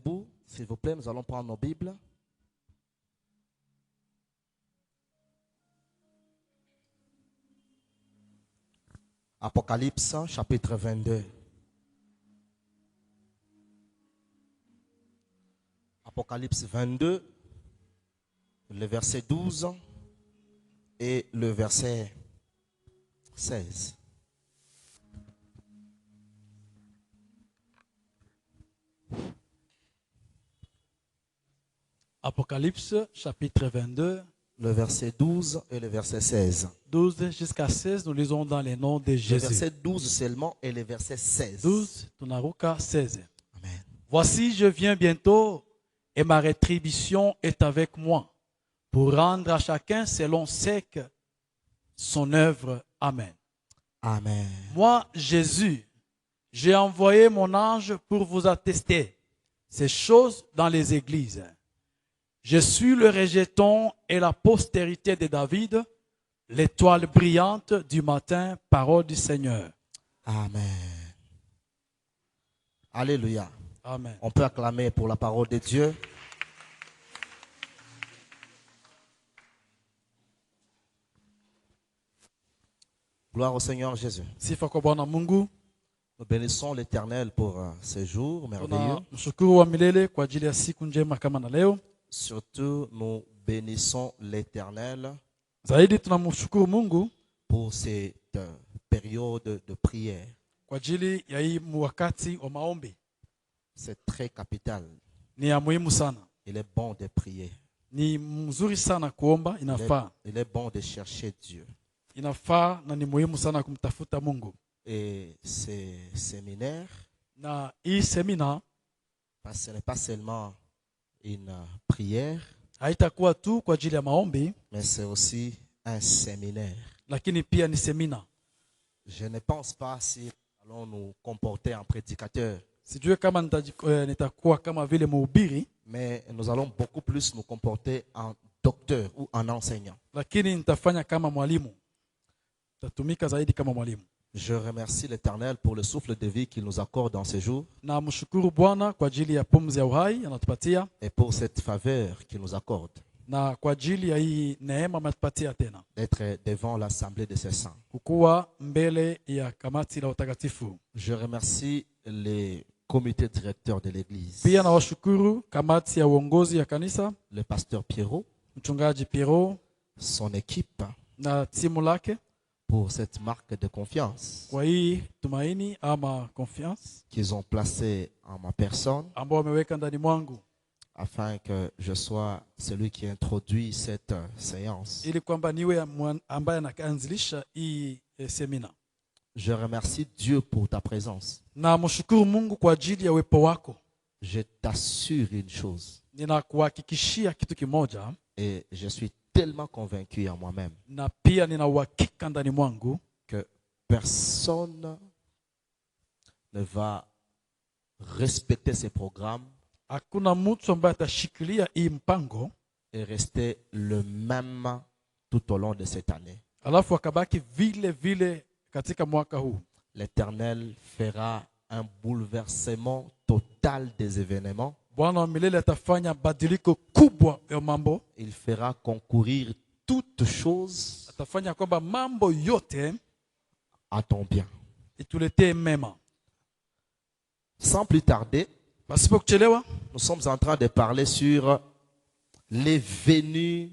debout, s'il vous plaît, nous allons prendre nos Bibles. Apocalypse, chapitre 22. Apocalypse 22, le verset 12 et le verset 16. Apocalypse chapitre 22, Le verset 12 et le verset 16. 12 jusqu'à 16, nous lisons dans les noms de Le Jésus. verset 12 seulement et le verset 16. 12, tunaruka 16. Amen. Voici, je viens bientôt et ma rétribution est avec moi pour rendre à chacun selon son œuvre. Amen. Amen. Moi, Jésus, j'ai envoyé mon ange pour vous attester ces choses dans les églises. Je suis le rejeton et la postérité de David, l'étoile brillante du matin, parole du Seigneur. Amen. Alléluia. Amen. On peut acclamer pour la parole de Dieu. Gloire au Seigneur Jésus. Sifa kwa Bwana Mungu. Nous bénissons l'Éternel pour ce jour merveilleux. Tunamshukuru wa milele kwa ajili ya siku njema kama na leo. Surtout, nous bénissons l'Éternel Zaidi tunamshukuru Mungu pour cette période de prière. kwa ajili ya hii wakati wa maombi. C'est très capital. Ni ya muhimu sana. Il est bon de prier. Ni mzuri sana kuomba, inafaa. Il est bon de chercher Dieu. Inafaa na ni muhimu sana kumtafuta Mungu. Et ces séminaires, Na hii semina ce n'est pas seulement une prière, haitakuwa tu kwa ajili ya maombi, mais c'est aussi un séminaire. lakini pia ni semina. Je ne pense pas si allons nous comporter en prédicateurs, Sijue kama nitakuwa kama vile mhubiri, mais nous allons beaucoup plus nous comporter en docteur ou en enseignant. lakini nitafanya kama mwalimu. Tatumika zaidi kama mwalimu. Je remercie l'Éternel pour le souffle de vie qu'il nous accorde dans ces jours Na mshukuru Bwana kwa ajili ya pumzi ya uhai anatupatia et pour cette faveur qu'il nous accorde na kwa ajili ya hii neema ametupatia tena d'être devant l'assemblée de ses saints. kukuwa mbele ya kamati la utakatifu. Je remercie les comités directeurs de l'Église, Pia na washukuru kamati ya uongozi ya kanisa, le pasteur Pierrot, mchungaji Piero son équipe, na timu lake pour cette marque de confiance kwa hii tumaini ama confiance qu'ils ont placée en ma personne ambao wameweka ndani mwangu afin que je sois celui qui introduit cette séance. ili kwamba niwe ambaye anaanzilisha hii semina. Je remercie Dieu pour ta présence. Na mshukuru Mungu kwa ajili ya uwepo wako. Je t'assure une chose Ninakuhakikishia kitu kimoja, et je suis tellement convaincu en moi-même na pia nina uhakika ndani mwangu que personne ne va respecter ces programmes hakuna mtu ambaye atashikilia hii mpango et rester le même tout au long de cette année. alafu akabaki vile vile katika mwaka huu. L'Éternel fera un bouleversement total des événements. Bwana wa milele atafanya badiliko kubwa ya mambo. Il fera concourir toutes choses Atafanya kwamba mambo yote à ton bien. ituletee mema. Sans plus tarder, Pasipo kuchelewa, nous sommes en train de parler sur les venues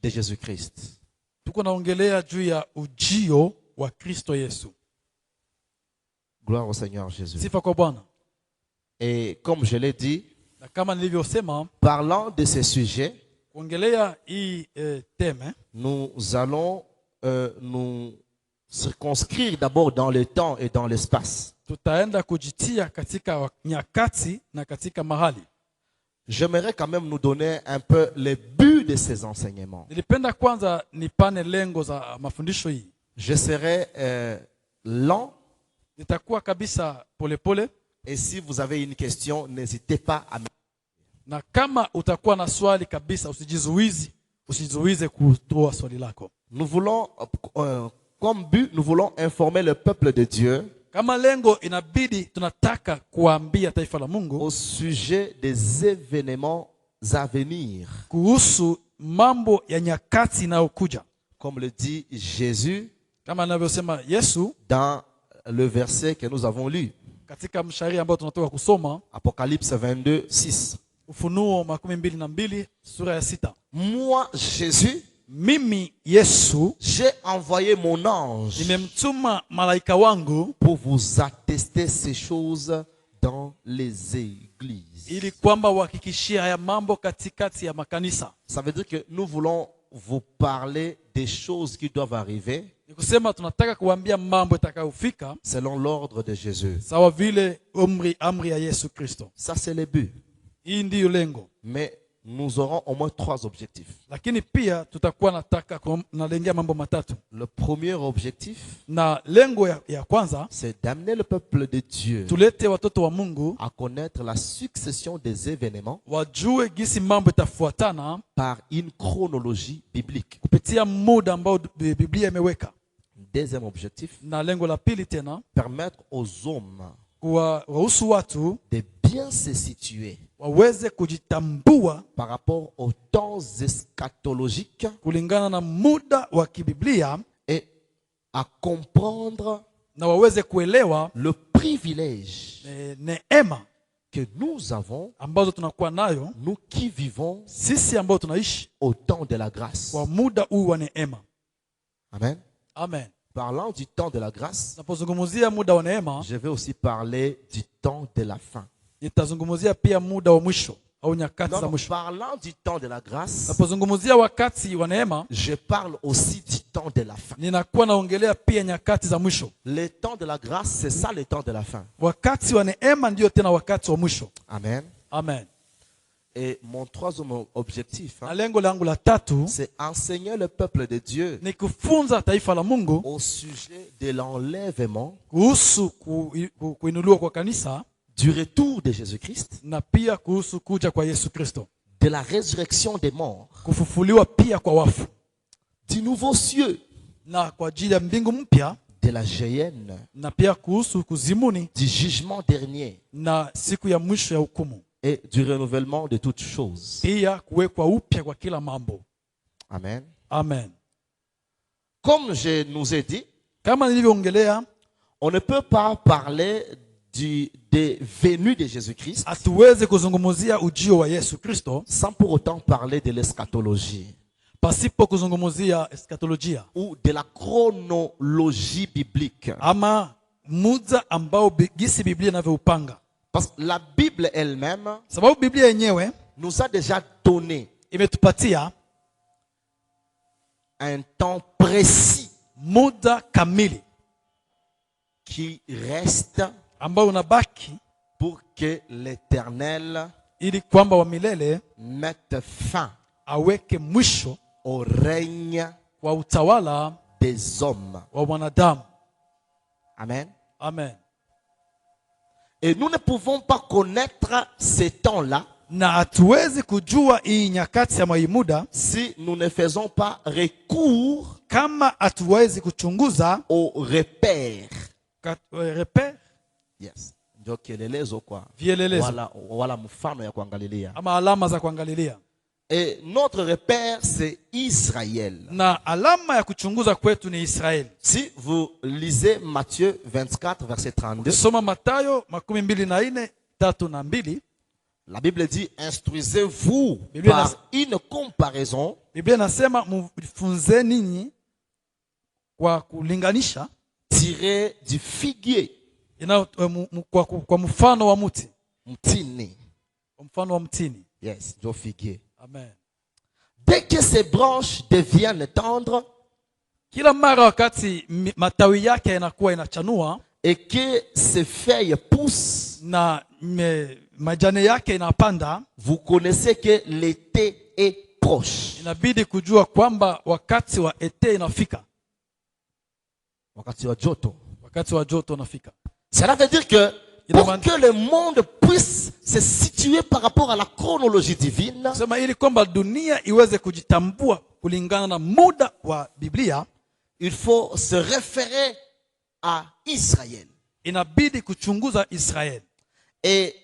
de Jésus-Christ. tuko naongelea juu ya ujio wa Kristo Yesu. Gloire au Seigneur Jésus. Sifa kwa Bwana. Et comme je l'ai dit, Na kama nilivyosema, parlant de ces sujets, kuongelea hii teme, nous allons nous circonscrire d'abord dans le temps et dans l'espace. tutaenda kujitia katika nyakati na katika mahali. J'aimerais quand même nous donner un peu les buts de ces enseignements. Nilipenda kwanza nipane lengo za mafundisho hii. Je serai lent. Nitakuwa kabisa polepole. Et si vous avez une question, n'hésitez pas à me... Na kama utakuwa na swali kabisa, usijizuize kutoa swali lako. Nous voulons, comme but, nous voulons informer le peuple de Dieu Kama lengo inabidi tunataka kuambia taifa la Mungu au sujet des événements à venir. kuhusu mambo ya nyakati inayokuja. Comme le dit Jésus Kama anavyosema Yesu dans le verset que nous avons lu. katika mshahari ambao tunatoka kusoma, Apocalypse 22, 6. Ufunuo 22 sura ya 6. Moi, Jésus, Mimi Yesu j'ai envoyé mon ange nimemtuma malaika wangu pour vous attester ces choses dans les églises. ili kwamba uhakikishie haya mambo katikati ya makanisa. Ça veut dire que nous voulons vous parler des choses qui doivent arriver Ni kusema tunataka kuambia mambo yatakayofika selon l'ordre de Jésus. sawa vile amri ya Yesu Kristo. Ça, c'est le but. Hii ndiyo lengo. Mais nous aurons au moins 3 objectifs. Lakini pia tutakuwa nataka nalengea mambo matatu. Le premier objectif, Na lengo ya kwanza, c'est d'amener le peuple de Dieu tulete watoto wa Mungu à connaître la succession des événements wajue gisi mambo itafuatana par une chronologie biblique. kupitia muda ambao Biblia imeweka. Deuxième objectif, Na lengo la pili tena, permettre aux hommes kuwaruhusu watu de bien se situer waweze kujitambua par rapport aux temps eschatologiques kulingana na muda wa kibiblia et à comprendre na waweze kuelewa le privilège neema que nous avons, ambazo tunakuwa nayo nous qui vivons sisi ambao tunaishi au temps de la grâce. kwa muda huu wa neema. Amen. Amen. Parlant du temps de la grâce, Napozungumzia muda wa neema, je vais aussi parler du temps de la fin. nitazungumzia pia muda wa mwisho au nyakati za Non, mwisho. parlant du temps de la grâce, Napozungumzia wakati wa neema, je parle aussi du temps de la fin. ninakuwa naongelea pia nyakati za mwisho. Le temps de la grâce, c'est ça le temps de la fin. Wakati wa neema ndio tena wakati wa mwisho. Amen. Amen. Et mon troisième objectif, Na lengo langu la tatu c'est enseigner le peuple de Dieu ni kufunza taifa la Mungu au sujet de l'enlèvement, kuhusu kuinuliwa kwa kanisa du retour de Jésus-Christ, na pia kuhusu kuja kwa Yesu Kristo, de la résurrection des morts, kufufuliwa pia kwa wafu, du nouveau cieux, na kwa ajili ya mbingu mpya, de la géhenne, na pia kuhusu kuzimuni du jugement dernier na siku ya mwisho ya hukumu, et du renouvellement de toutes choses. pia kuwekwa upya kwa kila mambo. Amen. Amen. Comme je nous ai dit, Kama nilivyoongelea, on ne peut pas parler des venues de Jésus-Christ hatuwezi kuzungumzia ujio wa Yesu Kristo sans pour autant parler de l'eschatologie pasipo kuzungumzia eskatolojia ou de la chronologie biblique. ama muda ambao gisi Biblia inavyoupanga. Parce que la Bible elle-même Sababu Biblia yenyewe nous a déjà donné imetupatia un temps précis muda kamili qui reste ambao unabaki pour que l'Éternel ili kwamba wa milele mette fin aweke mwisho au règne wa utawala des hommes. wa wanadamu. Amen. Amen. Et nous ne pouvons pas connaître ces temps-là Na hatuwezi kujua hii nyakati ya muda si nous ne faisons pas recours kama hatuwezi kuchunguza aux repères. repere Yes. Ndio kielelezo kwa vielelezo wala mfano ya kuangalilia. ama alama za kuangalilia. Et notre repère c'est Israël. Na alama ya kuchunguza kwetu ni Israeli. Si vous lisez Matthieu 24 verset 32, Soma Mathayo 24:3-2. la Bible dit instruisez-vous Biblia par une comparaison Biblia inasema mfunzeni ninyi kwa kulinganisha tirée du figuier. Kwa mfano wa mti. Mtini. Mfano wa mtini. Yes, du figuier. Amen. Dès que ces branches deviennent tendres Kila mara wakati matawi yake yanakuwa inachanua et que ces feuilles poussent, na majani yake inapanda, vous connaissez que l'été est proche. inabidi kujua kwamba wakati wa ete inafika. Wakati wa joto. Wakati wa joto unafika. Cela veut dire que pour que le monde puisse se situer par rapport à la chronologie divine, Sema ili kwamba dunia iweze kujitambua kulingana na muda wa Biblia, il faut se référer à Israël. inabidi kuchunguza Israeli. Et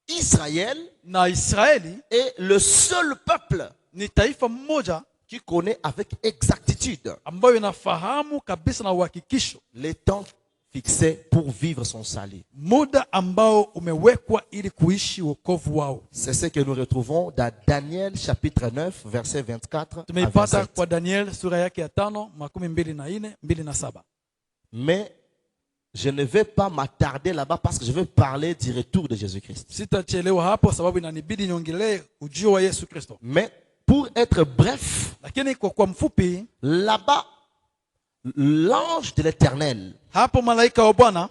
Israël Na Israeli est le seul peuple ni taifa moja qui connaît avec exactitude ambayo inafahamu kabisa na uhakikisho les temps fixés pour vivre son salut. muda ambao umewekwa ili kuishi wokovu wao. C'est ce que nous retrouvons dans Daniel chapitre 9 verset 24 à Tumeipata 27. kwa Daniel sura yake ya 5:24-27. Mais je ne vais pas m'attarder là-bas parce que je veux parler du retour de Jésus-Christ. Sitachelewa hapo sababu inanibidi niongelee ujio wa Yesu Kristo. Mais pour être bref, Lakini kwa mfupi, là-bas, l'ange de l'Éternel hapo malaika wa Bwana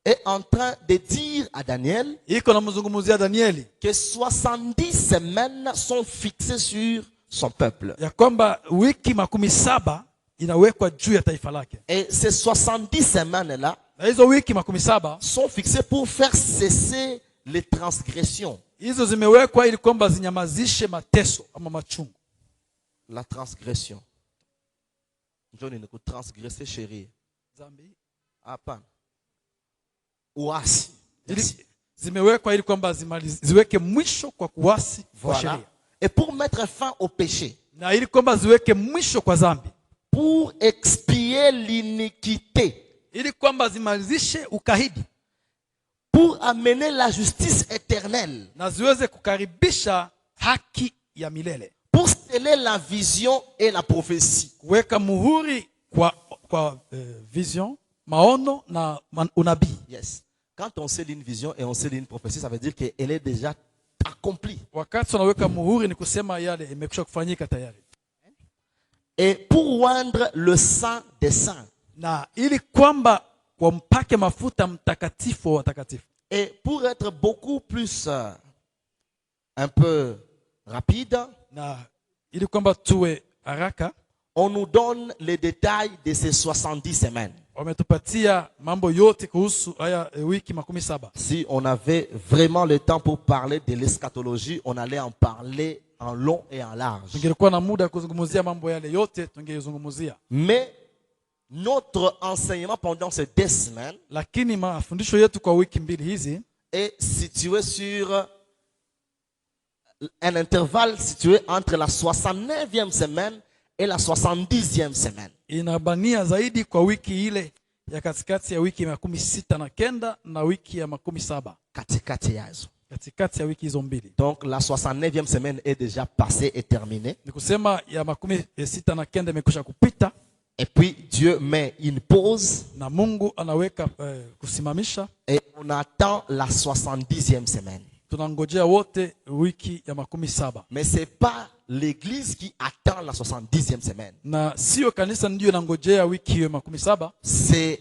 est en train de dire à Daniel iko na mzungumzia Danieli que 70 semaines sont fixées sur son peuple. ya kwamba wiki 17 inawekwa juu ya taifa lake. Et ces 70 semaines-là Na hizo wiki 17 sont fixées pour faire cesser les transgressions. hizo zimewekwa ili kwamba zinyamazishe mateso ama machungu. La transgression. John, il faut transgresser, chérie. Zambi. Hapana. Uasi. Merci. Zimewekwa ili kwamba ziweke mwisho kwa kuasi kwa Voilà. sheria. Et pour mettre fin au péché, Na ili kwamba ziweke mwisho kwa dhambi, pour expier l'iniquité, ili kwamba zimalizishe ukahidi pour amener la justice éternelle, na ziweze kukaribisha haki ya milele, pour sceller la vision et la prophétie. kuweka muhuri kwa vision, maono na unabii. Yes. Quand on scelle une vision et on scelle une prophétie, ça veut dire qu'elle est déjà accomplie. Wakati unaweka muhuri ni kusema yale imekwisha kufanyika tayari. Et pour rendre le sang des saints, Na ili kwamba wampake mafuta mtakatifu wa watakatifu. et pour être beaucoup plus un peu rapide, Na ili kwamba tuwe haraka, on nous donne les détails de ces 70 semaines. wametupatia mambo yote kuhusu haya wiki 17. Si on avait vraiment le temps pour parler de l'eschatologie, on allait en parler en long et en large. Tungekuwa na muda kuzungumzia mambo yale yote tungezungumzia. Mais notre enseignement pendant ces 2 semaines Lakini mafundisho yetu kwa wiki mbili hizi est situé sur un intervalle situé entre la 69e semaine et la 70e semaine. inabania zaidi kwa wiki ile ya katikati ya wiki ya 69 na wiki ya 17. Katikati yazo. Katikati ya wiki hizo mbili. Donc la 69e semaine est déjà passée et terminée. Ni kusema ya 69 imekwisha kupita Et puis Dieu met une pause na Mungu anaweka kusimamisha. et on attend la 70e semaine. Tunangojea wote wiki ya 17. Mais c'est pas l'église qui attend la 70e semaine. Na sio kanisa ndio inangojea wiki ya 17. C'est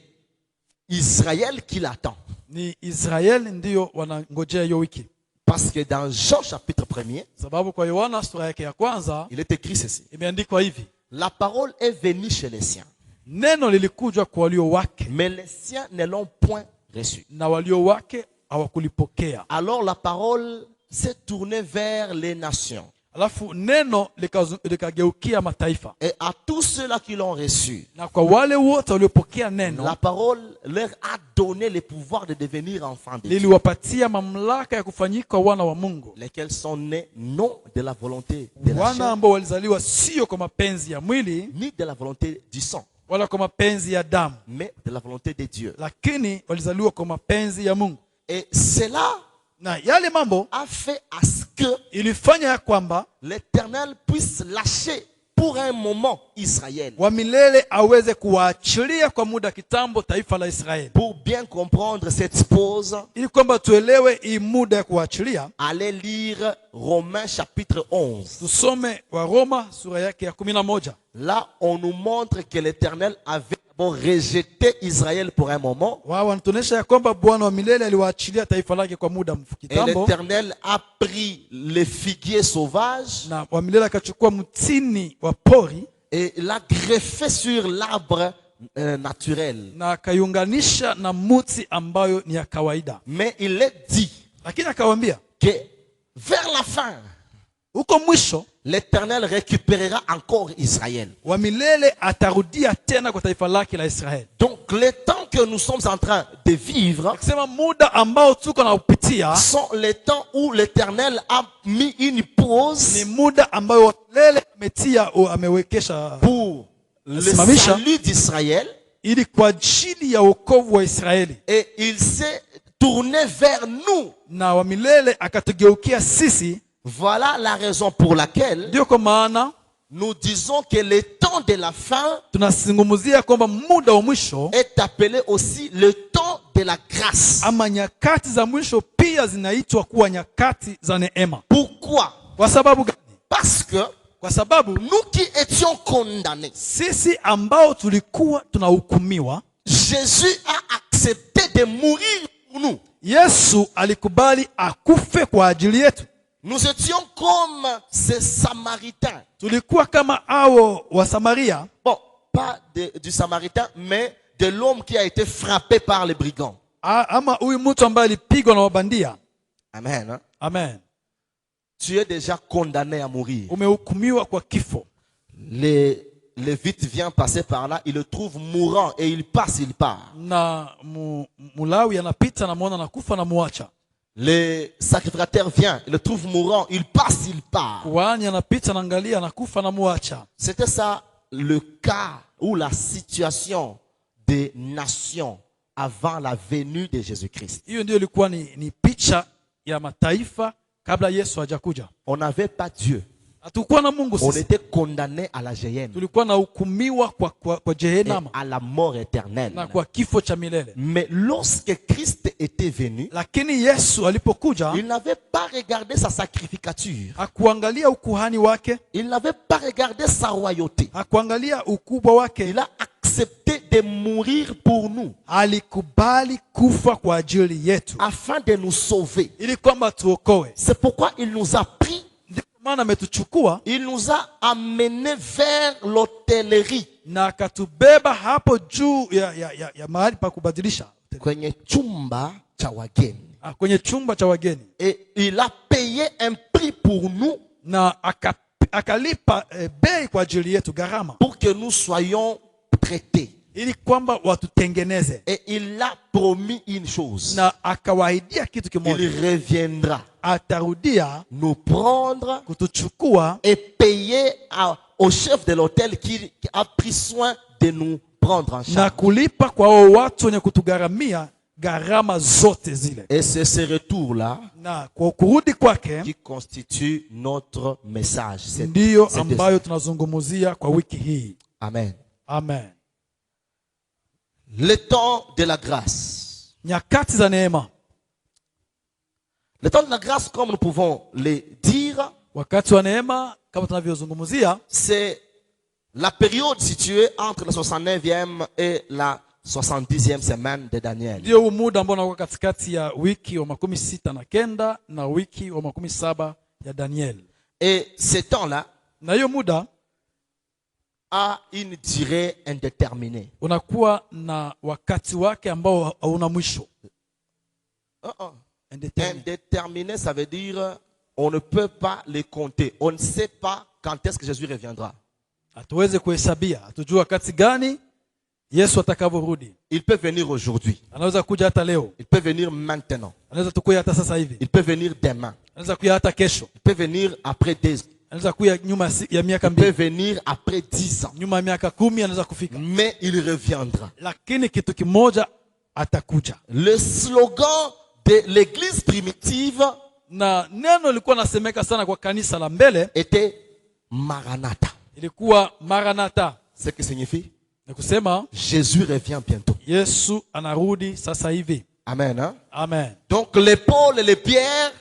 Israël qui l'attend. Ni Israeli ndio wanangojea hiyo wiki. Parce que dans Jean chapitre 1er, Sababu kwa Yohana sura yake ya kwanza il est écrit ceci. imeandikwa hivi: La parole est venue chez les siens, neno lilikuja kwa walio wake mais les siens ne l'ont point reçu. na walio wake hawakulipokea. Alors la parole s'est tournée vers les nations. Alafu neno likageukia mataifa, Et à tous ceux-là qui l'ont reçu, na kwa wale wote waliopokea neno la parole leur a donné le pouvoir de devenir enfants de Dieu, liliwapatia mamlaka ya kufanyika wana wa Mungu, lesquels sont nés non de la volonté de la wana chair, ambao walizaliwa sio kwa mapenzi ya mwili ni de la volonté du sang, wala kwa mapenzi ya damu, mais de la volonté de Dieu. lakini walizaliwa kwa mapenzi ya Mungu. Et cela Na yale mambo a fait à ce que ilifanya ya kwamba l'Éternel puisse lâcher pour un moment Israël. wa milele aweze kuwaachilia kwa muda kitambo taifa la Israeli. Pour bien comprendre cette pause, Ili kwamba tuelewe hii muda ya kuachilia, allez lire Romains chapitre 11. tusome wa Roma sura yake ya 11. Là, on nous montre que l'Éternel avait d'abord rejeté Israël pour un moment. Wao wanatuonyesha ya kwamba Bwana wa milele aliwaachilia taifa lake kwa muda Et kitambo, l'Éternel a pris les figuiers sauvages na wa milele akachukua mtini wa pori et l'a greffé sur l'arbre naturel. na akaiunganisha na muti ambayo ni ya kawaida. Mais il est dit Lakini akawaambia que vers la fin, huko mwisho l'Éternel récupérera encore Israël. wa milele atarudia tena kwa taifa lake la Israeli. Donc le temps que nous sommes en train de vivre Akisema muda ambao tuko na upitia sont les temps où l'Éternel a mis une pause ni muda ambayo lele ametia amewekesha pour le Simamisha. salut d'Israël, ili kwa ajili ya wokovu wa Israeli, et il s'est tourné vers nous. na wa milele akatugeukia sisi. Voilà la raison pour laquelle Ndio kwa maana nous disons que le temps de la fin tunazungumzia kwamba muda wa mwisho est appelé aussi le temps de la grâce. ama nyakati za mwisho pia zinaitwa kuwa nyakati za neema. Pourquoi? Kwa sababu gani? Parce que Kwa sababu nous qui étions condamnés, sisi ambao tulikuwa tunahukumiwa, Jésus a accepté de mourir pour nous. Yesu alikubali akufe kwa ajili yetu. Nous étions comme ces Samaritains. Tulikuwa kama hao wa Samaria, Bon, pas du Samaritain, mais de l'homme qui a été frappé par les brigands. ama huyu mtu ambaye alipigwa na wabandia. Amen. Hein? Amen. Tu es déjà condamné à mourir. Umehukumiwa kwa kifo. Les Lévites vient passer par là, il le trouve mourant et il passe, il part. Na Mulawi anapita na muona nakufa na muacha. Le sacrificateur vient, il le trouve mourant, il passe, il part. Kuhani anapita na angalia nakufa na muacha. C'était ça le cas ou la situation des nations avant la venue de Jésus-Christ. Hiyo ndio ilikuwa ni picha ya mataifa kabla Yesu hajakuja. On n'avait pas Dieu. Hatukuwa na Mungu On sisi. était condamné à la géhenne. Tulikuwa na hukumiwa kwa Et Jehanamu à la mort éternelle. na kwa kifo cha milele. Mais lorsque Christ était venu, Lakini Yesu alipokuja, il n'avait pas regardé sa sacrificature. hakuangalia ukuhani wake, Il n'avait pas regardé sa royauté. hakuangalia ukubwa wake. Il a accepté de mourir pour nous Alikubali kufa kwa ajili yetu afin de nous sauver. ili kwamba tuokoe. C'est pourquoi il nous a pris, Ndio maana ametuchukua il nous a amenés vers l'hôtellerie. na akatubeba hapo juu ya mahali pa kubadilisha, Kwenye chumba cha wageni. kwenye chumba cha wageni, Et il a payé un prix pour nous na akalipa bei kwa ajili yetu, gharama, pour que nous soyons traités. ili kwamba watutengeneze. Et il a promis une chose. Na akawaidia kitu Il kimoja, reviendra atarudia nous prendre kutuchukua et payer au chef de l'hôtel qui a pris soin de nous prendre en na charge. kulipa kwa hao watu wenye kutugharamia gharama zote zile. Et c'est ce retour-là Na kwa kurudi kwake qui constitue notre message. ndiyo ambayo tunazungumzia kwa wiki hii. Amen. Amen. Le temps de la grâce. Nyakati za neema. Le temps de la grâce, comme nous pouvons le dire, Wakati wa neema kama tunavyozungumzia, c'est la période située entre la 69e et la 70e semaine de Daniel. ndio huu muda ambao unakuwa katikati ya wiki wa 69 na wiki wa 17 ya Daniel. Et ce temps-là Na hiyo muda a une durée indéterminée. unakuwa na wakati wake ambao hauna mwisho. Indéterminé, ça veut dire on ne peut pas les compter. On ne sait pas quand est-ce que Jésus reviendra. Hatuwezi kuhesabia, hatujua wakati gani Yesu atakavyorudi. Il peut venir aujourd'hui. Anaweza kuja hata leo, Il peut venir maintenant. anaweza tukuja hata sasa hivi, Il peut venir demain. anaweza kuja hata kesho, Il peut venir après 2 ans. anaweza kuja nyuma ya miaka Il peut 2, venir après 10 ans. nyuma ya miaka 10 anaweza kufika, Mais il reviendra. lakini kitu kimoja atakuja. Le slogan de l'église primitive Na neno lilikuwa nasemeka sana kwa kanisa la mbele, était Maranatha. ilikuwa Maranatha. Ce qui signifie Ni kusema Jésus revient bientôt. Yesu anarudi sasa hivi. Amen. Hein? Amen. Donc les Paul et les Pierre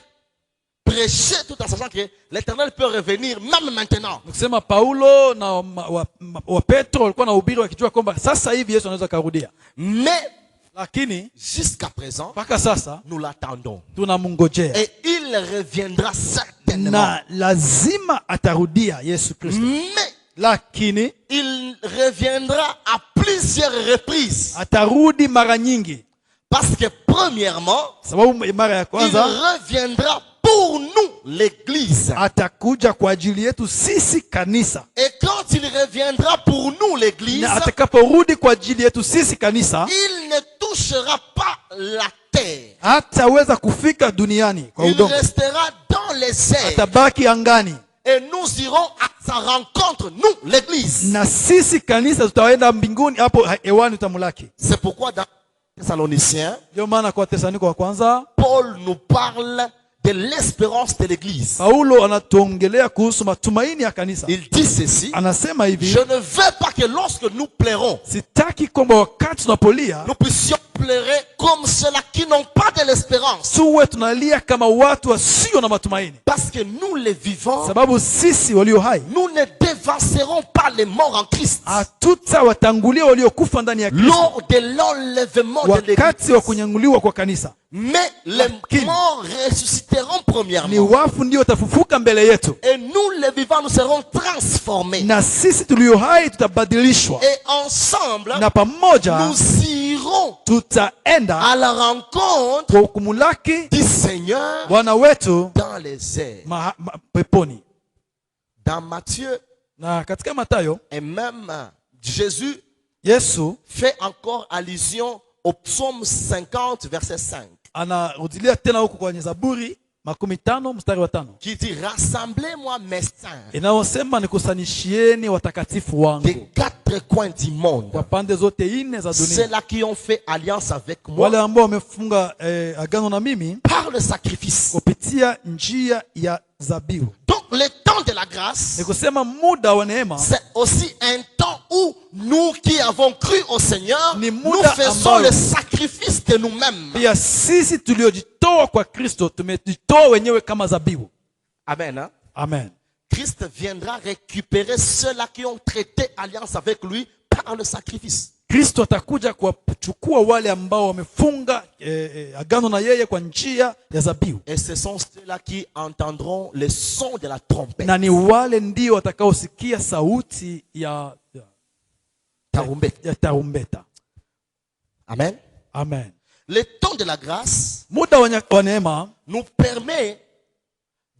prêchaient tout en sachant que l'Éternel peut revenir même maintenant. Ni kusema Paulo na wa Petro walikuwa na ubiri wakijua kwamba sasa hivi Yesu anaweza karudia. Mais Lakini jusqu'à présent, mpaka sasa nous l'attendons. tunamngojea. Et il reviendra certainement. Na lazima atarudia Yesu Kristo. Mais Lakini il reviendra à plusieurs reprises. atarudi mara nyingi. Parce que premièrement, Sababu mara ya il kwanza reviendra pour nous, l'église. atakuja kwa ajili yetu sisi kanisa. Et quand il revient, viendra pour nous, l'église, na atakaporudi kwa ajili yetu sisi kanisa, il ne touchera pas la terre. hataweza kufika duniani kwa Il udongo, restera dans les airs. atabaki angani, Et nous irons à sa rencontre, nous, l'église. na sisi kanisa tutaenda mbinguni, hapo hewani tutamlaki. C'est pourquoi dans Thessaloniciens, Ndio maana kwa Thesalonike wa kwanza Paul nous parle de l'espérance de l'église. Paulo anatuongelea kuhusu matumaini ya kanisa. Il dit ceci: Anasema hivi, je ne veux pas que lorsque nous plairons, sitaki kwamba wakati tunapolia nous puissions pleurer comme ceux-là qui n'ont pas de l'espérance. tuwe tunalia kama watu wasio na matumaini, Parce que nous les vivants, sababu sisi walio hai nous ne dévancerons pas les morts en Christ. hatutawatangulia waliokufa ndani ya Kristo Lors de l'enlèvement de wakati l'église. wa kunyanguliwa kwa kanisa. Mais les Lakini, morts ressusciteront ni premièrement. wafu ndio watafufuka mbele yetu, Et nous les vivants, nous serons transformés. na sisi tulio hai tutabadilishwa, Et ensemble, na pamoja nous irons tutaenda à la rencontre kwa kumulaki du Seigneur Bwana wetu dans les airs. peponi. Dans Matthieu, Na katika Mathayo, et même Jésus Yesu fait encore allusion au psaume 50, verset 5, anarudilia tena huko kwenye Zaburi 50 mstari wa 5, qui dit: rassemblez-moi mes saints inayosema nikusanishieni watakatifu wangu des quatre coins du monde, kwa pande zote nne za dunia, ceux-là qui ont fait alliance avec wale moi ambao wamefunga agano na mimi par le sacrifice. kupitia njia ya zabihu. Donc le temps de la grâce, Ni kusema muda wa neema c'est aussi un temps où nous qui avons cru au Seigneur, Ni nous muda faisons ambayo le sacrifice de nous-mêmes. pia sisi tuliojitoa kwa Kristo tumejitoa wenyewe kama zabihu. Amen. Hein? Amen. Christ viendra récupérer ceux-là qui ont traité alliance avec lui par le sacrifice. Kristo atakuja kuwachukua wale ambao wamefunga agano na yeye kwa njia ya zabihu, Et ce sont ceux-là qui entendront le son de la trompette. na ni wale ndio watakaosikia sauti ya tarumbeta. Amen. Amen. Le temps de la grâce Muda wa neema nous permet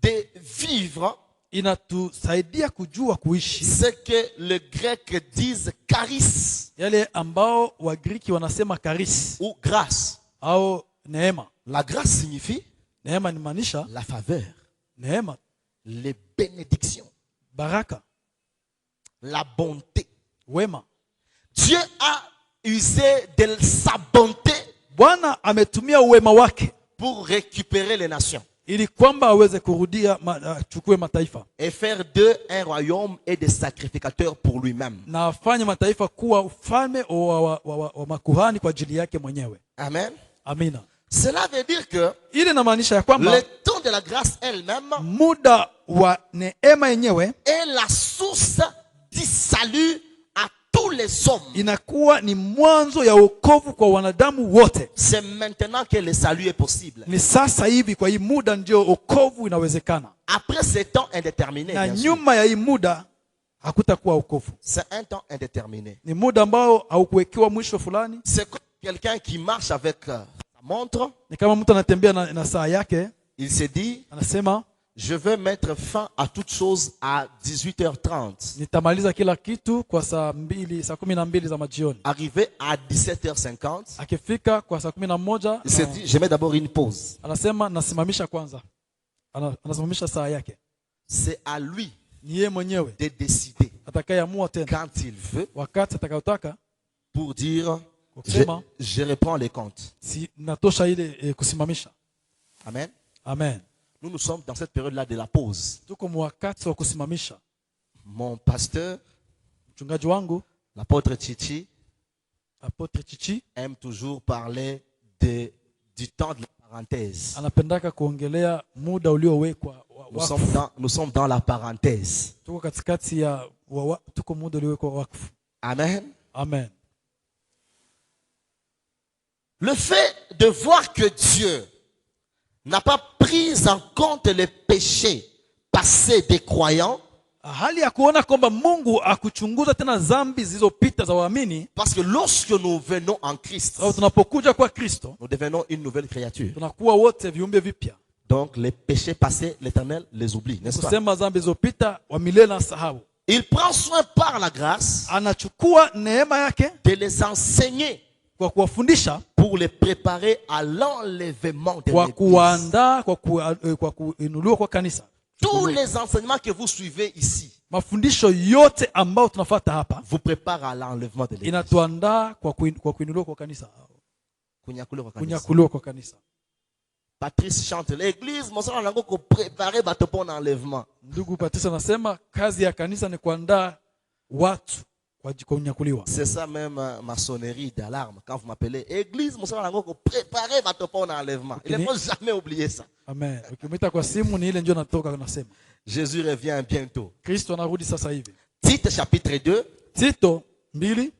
de vivre inatusaidia kujua kuishi ce que les Grecs disent charis yale ambao Wagriki wanasema charis ou grâce. au neema. La grâce signifie Neema ni maanisha la faveur, neema, les bénédictions, baraka, la bonté. wema. Dieu a usé de sa bonté Bwana ametumia uwema wake pour récupérer les nations ili kwamba aweze kurudia chukue mataifa et faire d'eux un royaume et des sacrificateurs pour lui-même. na afanye mataifa kuwa ufalme wa makuhani kwa ajili yake mwenyewe. Amen. Amina. Cela veut dire que Ile inamaanisha ya kwamba le temps de la grâce elle-même muda wa neema yenyewe est la source du salut à tous les hommes. inakuwa ni mwanzo ya wokovu kwa wanadamu wote. C'est maintenant que le salut est possible. Ni sasa hivi, kwa hii muda ndio wokovu inawezekana, Après ce temps indéterminé, na bien sûr. nyuma ya hii muda hakutakuwa wokovu. C'est un temps indéterminé. Ni muda ambao haukuwekewa mwisho fulani. C'est comme quelqu'un qui marche avec sa montre. Ni kama mtu anatembea na saa yake, Il se dit: anasema je veux mettre fin à toute chose à 18h30. nitamaliza kila kitu kwa saa 12 za majioni. Arrivé à 17h50, Akifika kwa saa 11, il se dit: je mets d'abord une pause. anasema nasimamisha kwanza. Anasimamisha saa yake. C'est à lui Ni yeye mwenyewe de décider atakayeamua tena quand il veut wakati atakayotaka pour dire: kusema je reprends les comptes. si natosha ile kusimamisha. Amen. Amen. Nous sommes dans cette période-là de la pause. Tuko wakati wa kusimamisha. Mon pasteur, Mchungaji wangu l'apôtre Chichi, Apotre Chichi aime toujours parler du temps de la parenthèse. anapendaka kuongelea muda uliowekwa wakfu. Nous sommes dans la parenthèse. Tuko katikati ya tuko muda uliowekwa wakfu. Amen. Amen. Le fait de voir que Dieu n'a pas pris en compte les péchés passés des croyants, Hali ya kuona kwamba Mungu akuchunguza tena dhambi zilizopita za waamini, parce que lorsque nous venons en Christ, au tunapokuja kwa Kristo nous devenons une nouvelle créature. tunakuwa wote viumbe vipya. Donc les péchés passés, l'Éternel les oublie, n'est-ce pas? Kusema dhambi zilizopita wa milele na sahau. il prend soin par la grâce anachukua neema yake de les enseigner kwa kuwafundisha, pour les préparer à l'enlèvement de kwa l'église. kuandaa, kwa kuinuliwa kwa kanisa. Tous les enseignements que vous suivez ici Mafundisho yote ambayo tunafuata hapa vous préparent à l'enlèvement de l'église. inatuandaa kwa kuinuliwa kwa kanisa, Kunyakuliwa kwa kanisa. kunyakuliwa kwa kanisa. Patrice chante l'église, mon sang nango ko préparer bato pour l'enlèvement. Ndugu Patrice anasema kazi ya kanisa ni kuandaa watu kwa kunyakuliwa. C'est ça même ma sonnerie d'alarme quand vous m'appelez église, mon sang nango ko préparer bato pour l'enlèvement. Il ne faut jamais oublier ça. Amen. Ukimwita kwa simu ni ile ndio natoka nasema. Jésus revient bientôt. Kristo anarudi sasa hivi. Tite chapitre 2, Tito 2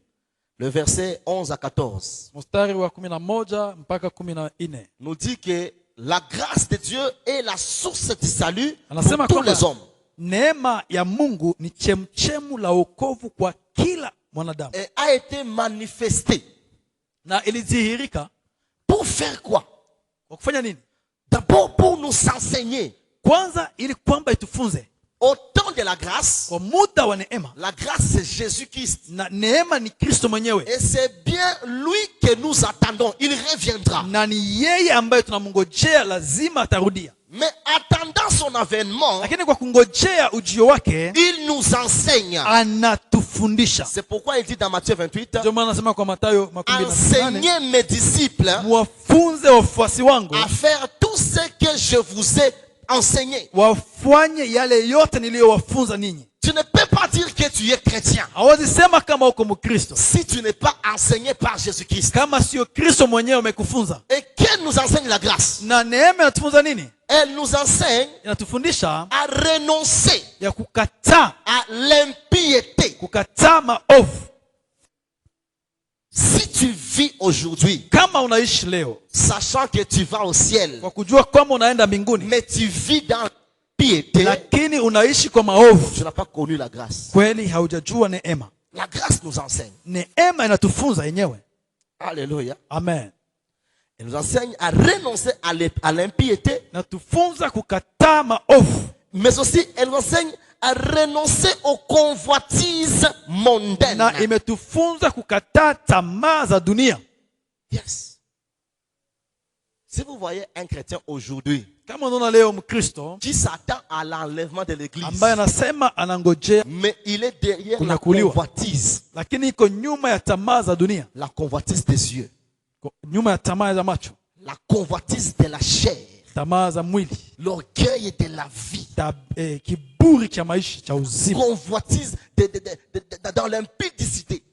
le verset 11 à 14 mstari wa 11 mpaka 14 nous dit que la grâce de Dieu est la source du salut anasema pour tous kwamba les hommes. neema ya Mungu ni chemchemu la wokovu kwa kila mwanadamu, Et a été manifestée. na ilidhihirika Pour faire quoi? kwa kufanya nini? D'abord pour nous enseigner. Kwanza ili kwamba itufunze. Au temps de la grâce, Kwa muda wa neema, la grâce c'est Jésus-Christ. na neema ni Kristo mwenyewe, Et c'est bien lui que nous attendons. Il reviendra. na ni yeye ambaye tunamngojea, lazima atarudia. Mais attendant son avènement, Lakini kwa kungojea ujio wake il nous enseigne. anatufundisha. C'est pourquoi il dit dans Matthieu 28, Ndio maana nasema kwa Mathayo 28, enseignez mes disciples wafunze wafuasi wangu à faire tout ce que je vous ai enseigné. wafanye yale yote niliyowafunza ninyi. Tu ne peux pas dire que tu es chrétien Hawezi sema kama uko Mkristo si tu n'es pas enseigné par Jésus-Christ. kama sio Kristo mwenyewe umekufunza. Et qu'elle nous enseigne la grâce? Na neema inatufunza nini? Elle nous enseigne Inatufundisha à renoncer ya kukataa, à l'impiété. kukataa maovu. Si tu vis aujourd'hui, Kama unaishi leo sachant que tu vas au ciel, kwa kujua kwamba unaenda mbinguni, mais tu vis dans l'impiété, lakini unaishi kwa maovu, tu n'as pas connu la grâce. kweli haujajua neema. La grâce nous enseigne. Neema inatufunza yenyewe. Alléluia. Amen. Elle nous enseigne à renoncer à l'impiété, Natufunza kukataa maovu, mais aussi elle nous enseigne à renoncer aux convoitises mondaines. na imetufunza kukataa tamaa za dunia. Yes. Si vous voyez un chrétien aujourd'hui Kama unaona leo Mkristo qui s'attend à l'enlèvement de l'église, ambaye anasema anangojea, mais il est derrière la kunyakuliwa, convoitise, lakini iko nyuma ya tamaa za dunia, la convoitise des yeux, nyuma ya tamaa za macho, la convoitise de la chair, tamaa za mwili, l'orgueil de la vie, kiburi cha maisha cha uzima, convoitise dans l'impudicité.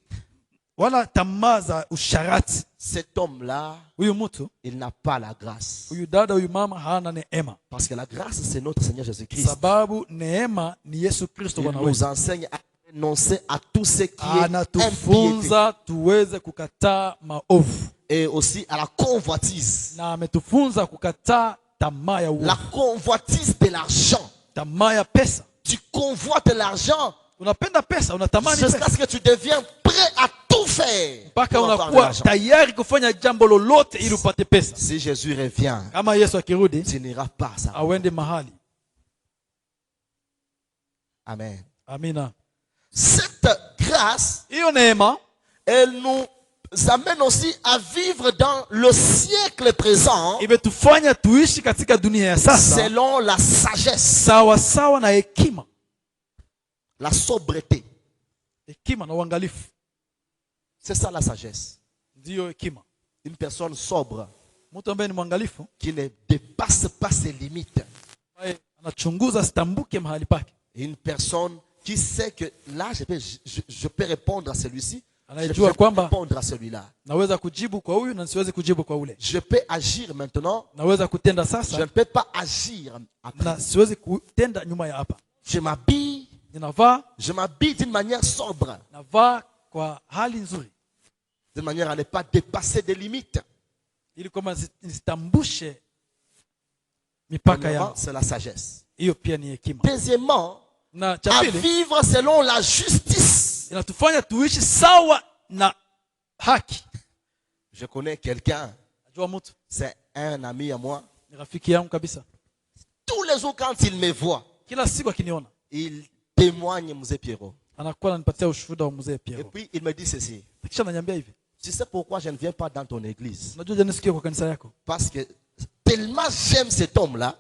wala tamaa za usharati. Cet homme-là, Huyu mtu, il n'a pas la grâce. huyu dada, huyu mama hana neema, Parce que la grâce, c'est notre Seigneur Jésus-Christ. sababu neema ni Yesu Kristo Il Bwana nous wetu. enseigne à renoncer à tout ce qui est impiété. Anatufunza tuweze kukataa maovu, Et aussi à la convoitise. na ametufunza kukataa tamaa ya La uovu, convoitise de l'argent. tamaa ya pesa. Tu convoites l'argent Unapenda pesa, unatamani jusqu'à pesa ce que tu deviens prêt à tout faire mpaka pour avoir de unakuwa l'argent. tayari kufanya jambo lolote ili upate pesa. Si Jésus revient, Kama Yesu akirudi, tu n'iras pas à ça. awende mahali. Amen. Amina. Cette grâce, Hiyo neema elle nous amène aussi à vivre dans le siècle présent imetufanya tuishi katika dunia ya sasa selon la sagesse, sawa sawa na hekima, la sobriété. hekima na uangalifu. C'est ça la sagesse. Ndiyo hekima. Une personne sobre Mtu ambaye ni mwangalifu, qui ne dépasse pas ses limites. ambaye anachunguza sitambuke mahali pake. Une personne qui sait que là, je peux répondre à celui-ci, je Anajua peux kwamba répondre à celui-là. naweza kujibu kwa huyu na nisiwezi kujibu kwa ule. Je peux agir maintenant, Naweza kutenda je ne sasa peux pas agir après. na siwezi kutenda nyuma ya hapa. Je m'habille d'une manière sobre, navaa kwa hali nzuri, de manière à ne pas dépasser des limites. ili kwamba nisitambushe mipaka Premièrement, yangu. c'est la sagesse. Hiyo pia ni hekima. Deuxièmement, Na cha à pili, vivre selon la justice. inatufanya tuishi sawa na haki. Je connais quelqu'un, Najua mtu c'est un ami à moi. ni rafiki yangu kabisa. Tous les jours quand il me voit, Kila siku akiniona il témoigne Mzee Pierrot. anakuwa ananipatia ushuhuda wa mzee Et Pierrot. puis il me dit ceci. Kisha ananiambia hivi, Tu sais pourquoi je ne viens pas dans ton église? unajua jana sikio kwa kanisa yako? Parce que tellement j'aime cet homme-là,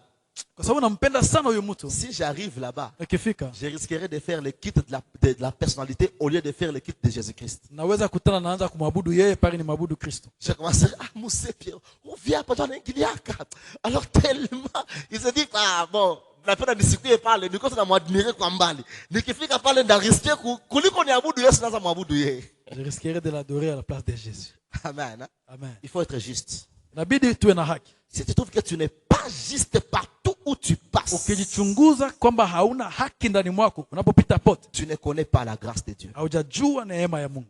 Kwa sababu nampenda sana huyo mtu. si j'arrive là-bas, Nikifika je risquerais de faire le kit de la personnalité au lieu de faire le kit de Jésus-Christ. naweza kutana naanza kumwabudu yeye pale ni mwabudu Kristo. Je commencerai, Mzee Pierrot, on vient pas dans l'église. Alors tellement, il se dit, bon, napenda nisikie pale, niko tunamwadmire kwa mbali. Nikifika pale ndariskia kuliko niabudu Yesu naanza mwabudu yeye. Je risquerais de l'adorer à la place de Jésus. Amen. Amen. Il faut être juste. Inabidi tuwe na haki. Si tu trouves que tu n'es pas juste partout où tu passes, Ukijichunguza kwamba hauna haki ndani mwako unapopita pote, tu ne connais pas la grâce de Dieu. haujajua neema ya Mungu.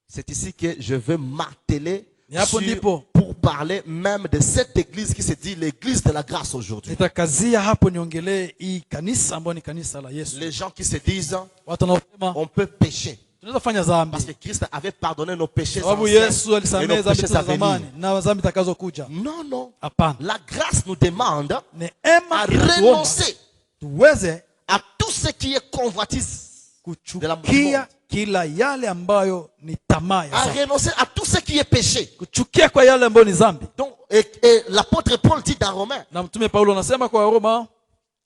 C'est ici que je veux marteler Ni hapo ndipo pour parler même de cette église qui se dit l'église de la grâce aujourd'hui. nitakazia hapo niongelee hii kanisa ambayo ni kanisa la Yesu. Les gens qui se disent, Watu wanaosema on peut pécher. tunaweza fanya Parce dhambi que Christ avait pardonné nos péchés sababu anciens Yesu et alisamehe nos dhambi péchés za à venir. zamani na dhambi zitakazokuja. Non, non. Hapana. La grâce nous demande à Neema inatuomba renoncer tuweze à tout ce qui est convoitise, kuchukia kila yale ambayo ni tamaa ya à dhambi. renoncer à tout ce qui est péché. Kuchukia kwa yale ambayo ni dhambi. Donc, et l'apôtre Paul dit dans Romains, Na mtume Paulo anasema kwa Roma,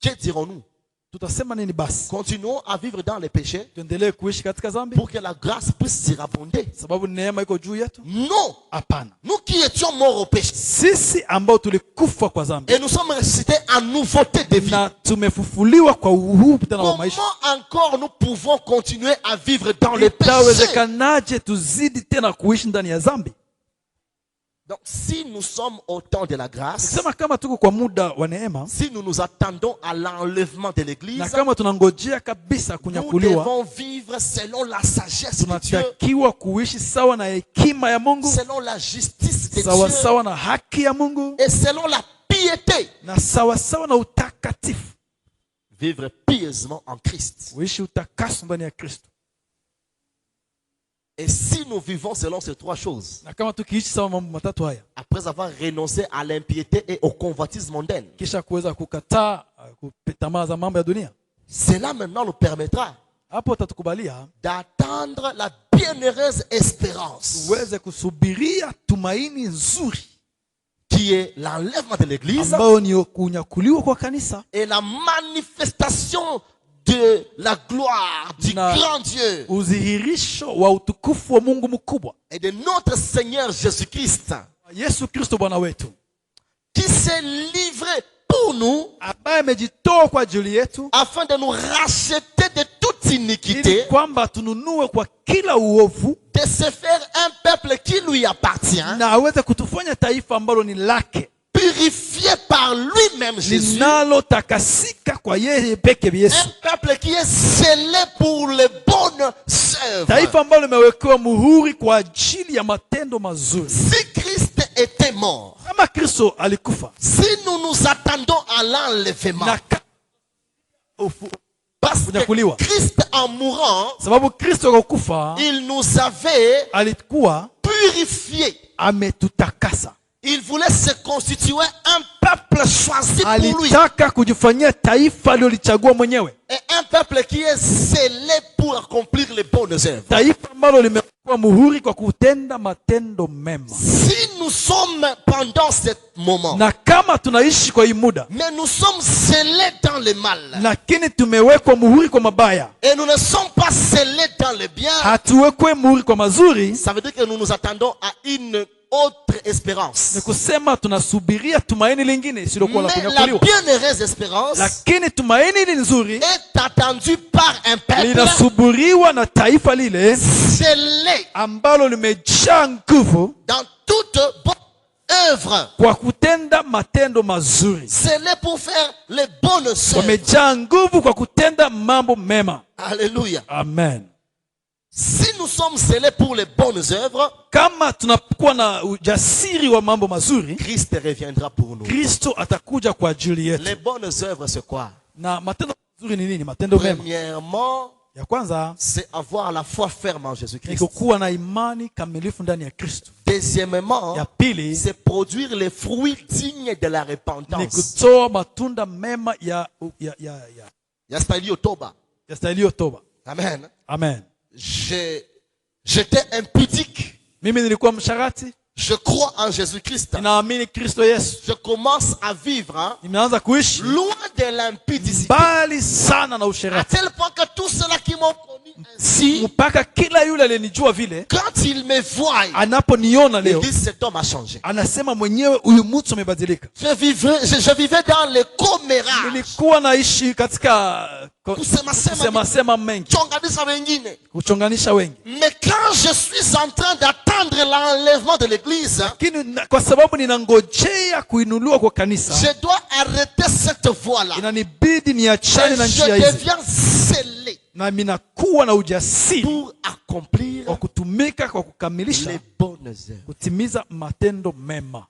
que dirons-nous? tutasema nini basi? Continuons à vivre dans les péchés Tuendelee kuishi katika dhambi pour que la grâce puisse surabonder. sababu neema iko juu yetu? Non. Hapana. Nous qui étions morts au péché Sisi ambao tulikufa kwa dhambi et nous sommes ressuscités en nouveauté de vie. na tumefufuliwa kwa uhuru tena wa maisha, Comment encore nous pouvons continuer à vivre dans le péché? itawezekanaje tuzidi tena kuishi ndani ya dhambi? Donc, si nous sommes au temps de la grâce, Sema kama tuko kwa muda wa neema si nous nous attendons à l'enlèvement de l'église, na kama tunangojea kabisa nous kunyakuliwa, devons vivre selon la sagesse de Dieu, tunatakiwa kuishi sawa na hekima ya Mungu, selon la justice de sawa Dieu sawa na haki ya Mungu et selon la piété. na sawa sawa na utakatifu. Vivre pieusement en Christ. Kuishi utakaso ndani ya Kristo. Et si nous vivons selon ces trois choses, Na kama tukiishi sawa mambo matatu haya, après avoir renoncé à l'impiété et au convoitise mondaine, kisha kuweza kukataa tamaa za mambo ya dunia, cela maintenant nous permettra hapo utatukubalia d'attendre la bienheureuse espérance tuweze kusubiria tumaini nzuri qui est l'enlèvement de l'église ambayo ni kunyakuliwa kwa kanisa et la manifestation de la gloire du Na- grand Dieu udhihirisho wa utukufu wa Mungu mkubwa, et de notre Seigneur Jésus-Christ Yesu Kristo Bwana wetu, qui s'est livré pour nous ambaye amejitoa kwa ajili yetu afin de nous racheter de toute ili iniquité, kwamba tununue kwa kila uovu de se faire un peuple qui lui appartient, na aweze kutufanya taifa ambalo ni lake, purifié par lui-même Jésus, linalotakasika kwa yeye peke Yesu, un peuple qui est scellé pour les bonnes œuvres. taifa ambalo limewekewa muhuri kwa ajili ya matendo mazuri. Si Christ était mort, Kama Kristo alikufa si nous nous attendons à l'enlèvement, na parce kunyakuliwa, que Christ en mourant, sababu Kristo kwa kufa il nous avait alikuwa purifiés. ametutakasa, Il voulait se constituer un peuple choisi pour lui. alitaka kujifanyia taifa alilolichagua mwenyewe, Et un peuple qui est scellé pour accomplir les bonnes œuvres. taifa ambalo limekuwa muhuri kwa kutenda matendo mema. Si nous sommes pendant ce moment, Na kama tunaishi kwa hii muda mais nous sommes scellés dans le mal, lakini tumewekwa muhuri kwa mabaya, et nous ne sommes pas scellés dans le bien, hatuwekwe muhuri kwa mazuri, ça veut dire que nous nous attendons à une autre espérance. ni kusema tunasubiria tumaini lingine isilokuwa la Mais la kunyakuliwa, bienheureuse espérance lakini tumaini hili nzuri est attendue par un peuple linasubiriwa na taifa lile scellé ambalo limejaa nguvu dans toute bonne œuvre, kwa kutenda matendo mazuri, scellé pour faire les bonnes œuvres. wamejaa nguvu kwa kutenda mambo mema. Alléluia. Amen. Si nous sommes scellés pour les bonnes œuvres, Kama tunakuwa na ujasiri wa mambo mazuri, Christ reviendra pour nous. Kristo atakuja kwa ajili yetu. Les bonnes œuvres, c'est quoi? Na matendo mazuri ni nini? Matendo mema, Premièrement, ya kwanza c'est avoir la foi ferme en ni Jésus-Christ. kukuwa na imani kamilifu ndani ya Kristo. Deuxièmement, Ya pili c'est produire les fruits dignes de la ni repentance. kutoa matunda mema ya Yastahili toba. yastahiliyo toba. Amen. Amen. J'étais impudique. Mimi nilikuwa msharati, Je crois en Jésus-Christ. ninaamini Kristo Yesu. Je commence à vivre Nimeanza kuishi loin de l'impudicité. mbali sana na À usherati. tel point que tous ceux-là qui m'ont connu ainsi, Mpaka kila yule alenijua vile quand ils me voient, anaponiona ils leo disent cet homme a changé. anasema mwenyewe huyu mtu amebadilika. Je vivais dans les commérages. Nilikuwa naishi katika kusema mengi, Chonganisha wengine. kuchonganisha wengi. Mais quand je suis en train d'attendre l'enlèvement de l'église, Lakini kwa sababu ninangojea kuinuliwa kwa kanisa, je dois arrêter cette voie-là. inanibidi niachane na Et njia je hizi, deviens scellé na minakuwa na ujasiri pour accomplir wa kutumika kwa kukamilisha, les bonnes œuvres. kutimiza matendo mema.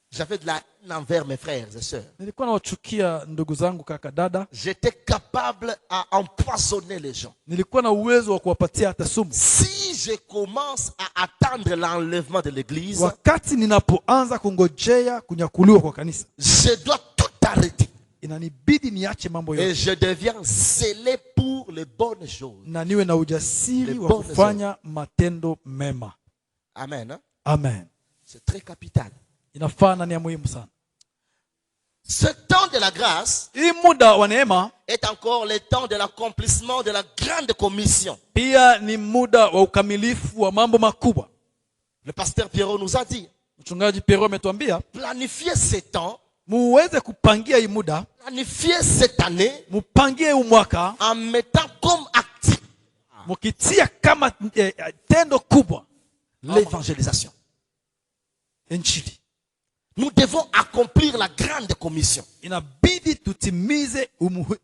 J'avais de la haine envers mes frères et sœurs. Nilikuwa nawachukia ndugu zangu, kaka, dada. J'étais capable à empoisonner les gens. Nilikuwa na uwezo wa kuwapatia hata sumu. Si je commence à attendre l'enlèvement de l'église, Wakati ninapoanza kungojea kunyakuliwa kwa kanisa, je dois tout arrêter. inanibidi niache mambo Et yote je deviens scellé pour les bonnes choses. na niwe na ujasiri Les wa bonnes kufanya matendo mema. Amen. Hein? Amen. C'est très capital. Inafaa na ni ya muhimu sana. Ce temps de la grâce Hii muda wa neema est encore le temps de l'accomplissement de la grande commission. pia ni muda wa ukamilifu wa mambo makubwa. Le pasteur Pierrot nous a dit, Mchungaji Pero ametuambia planifiez ces temps, muweze kupangia hii muda, planifiez cette année mupangie huu mwaka, en mettant comme actif mukitia kama tendo kubwa l'évangélisation. injili. Nous devons accomplir la grande commission. Inabidi tutimize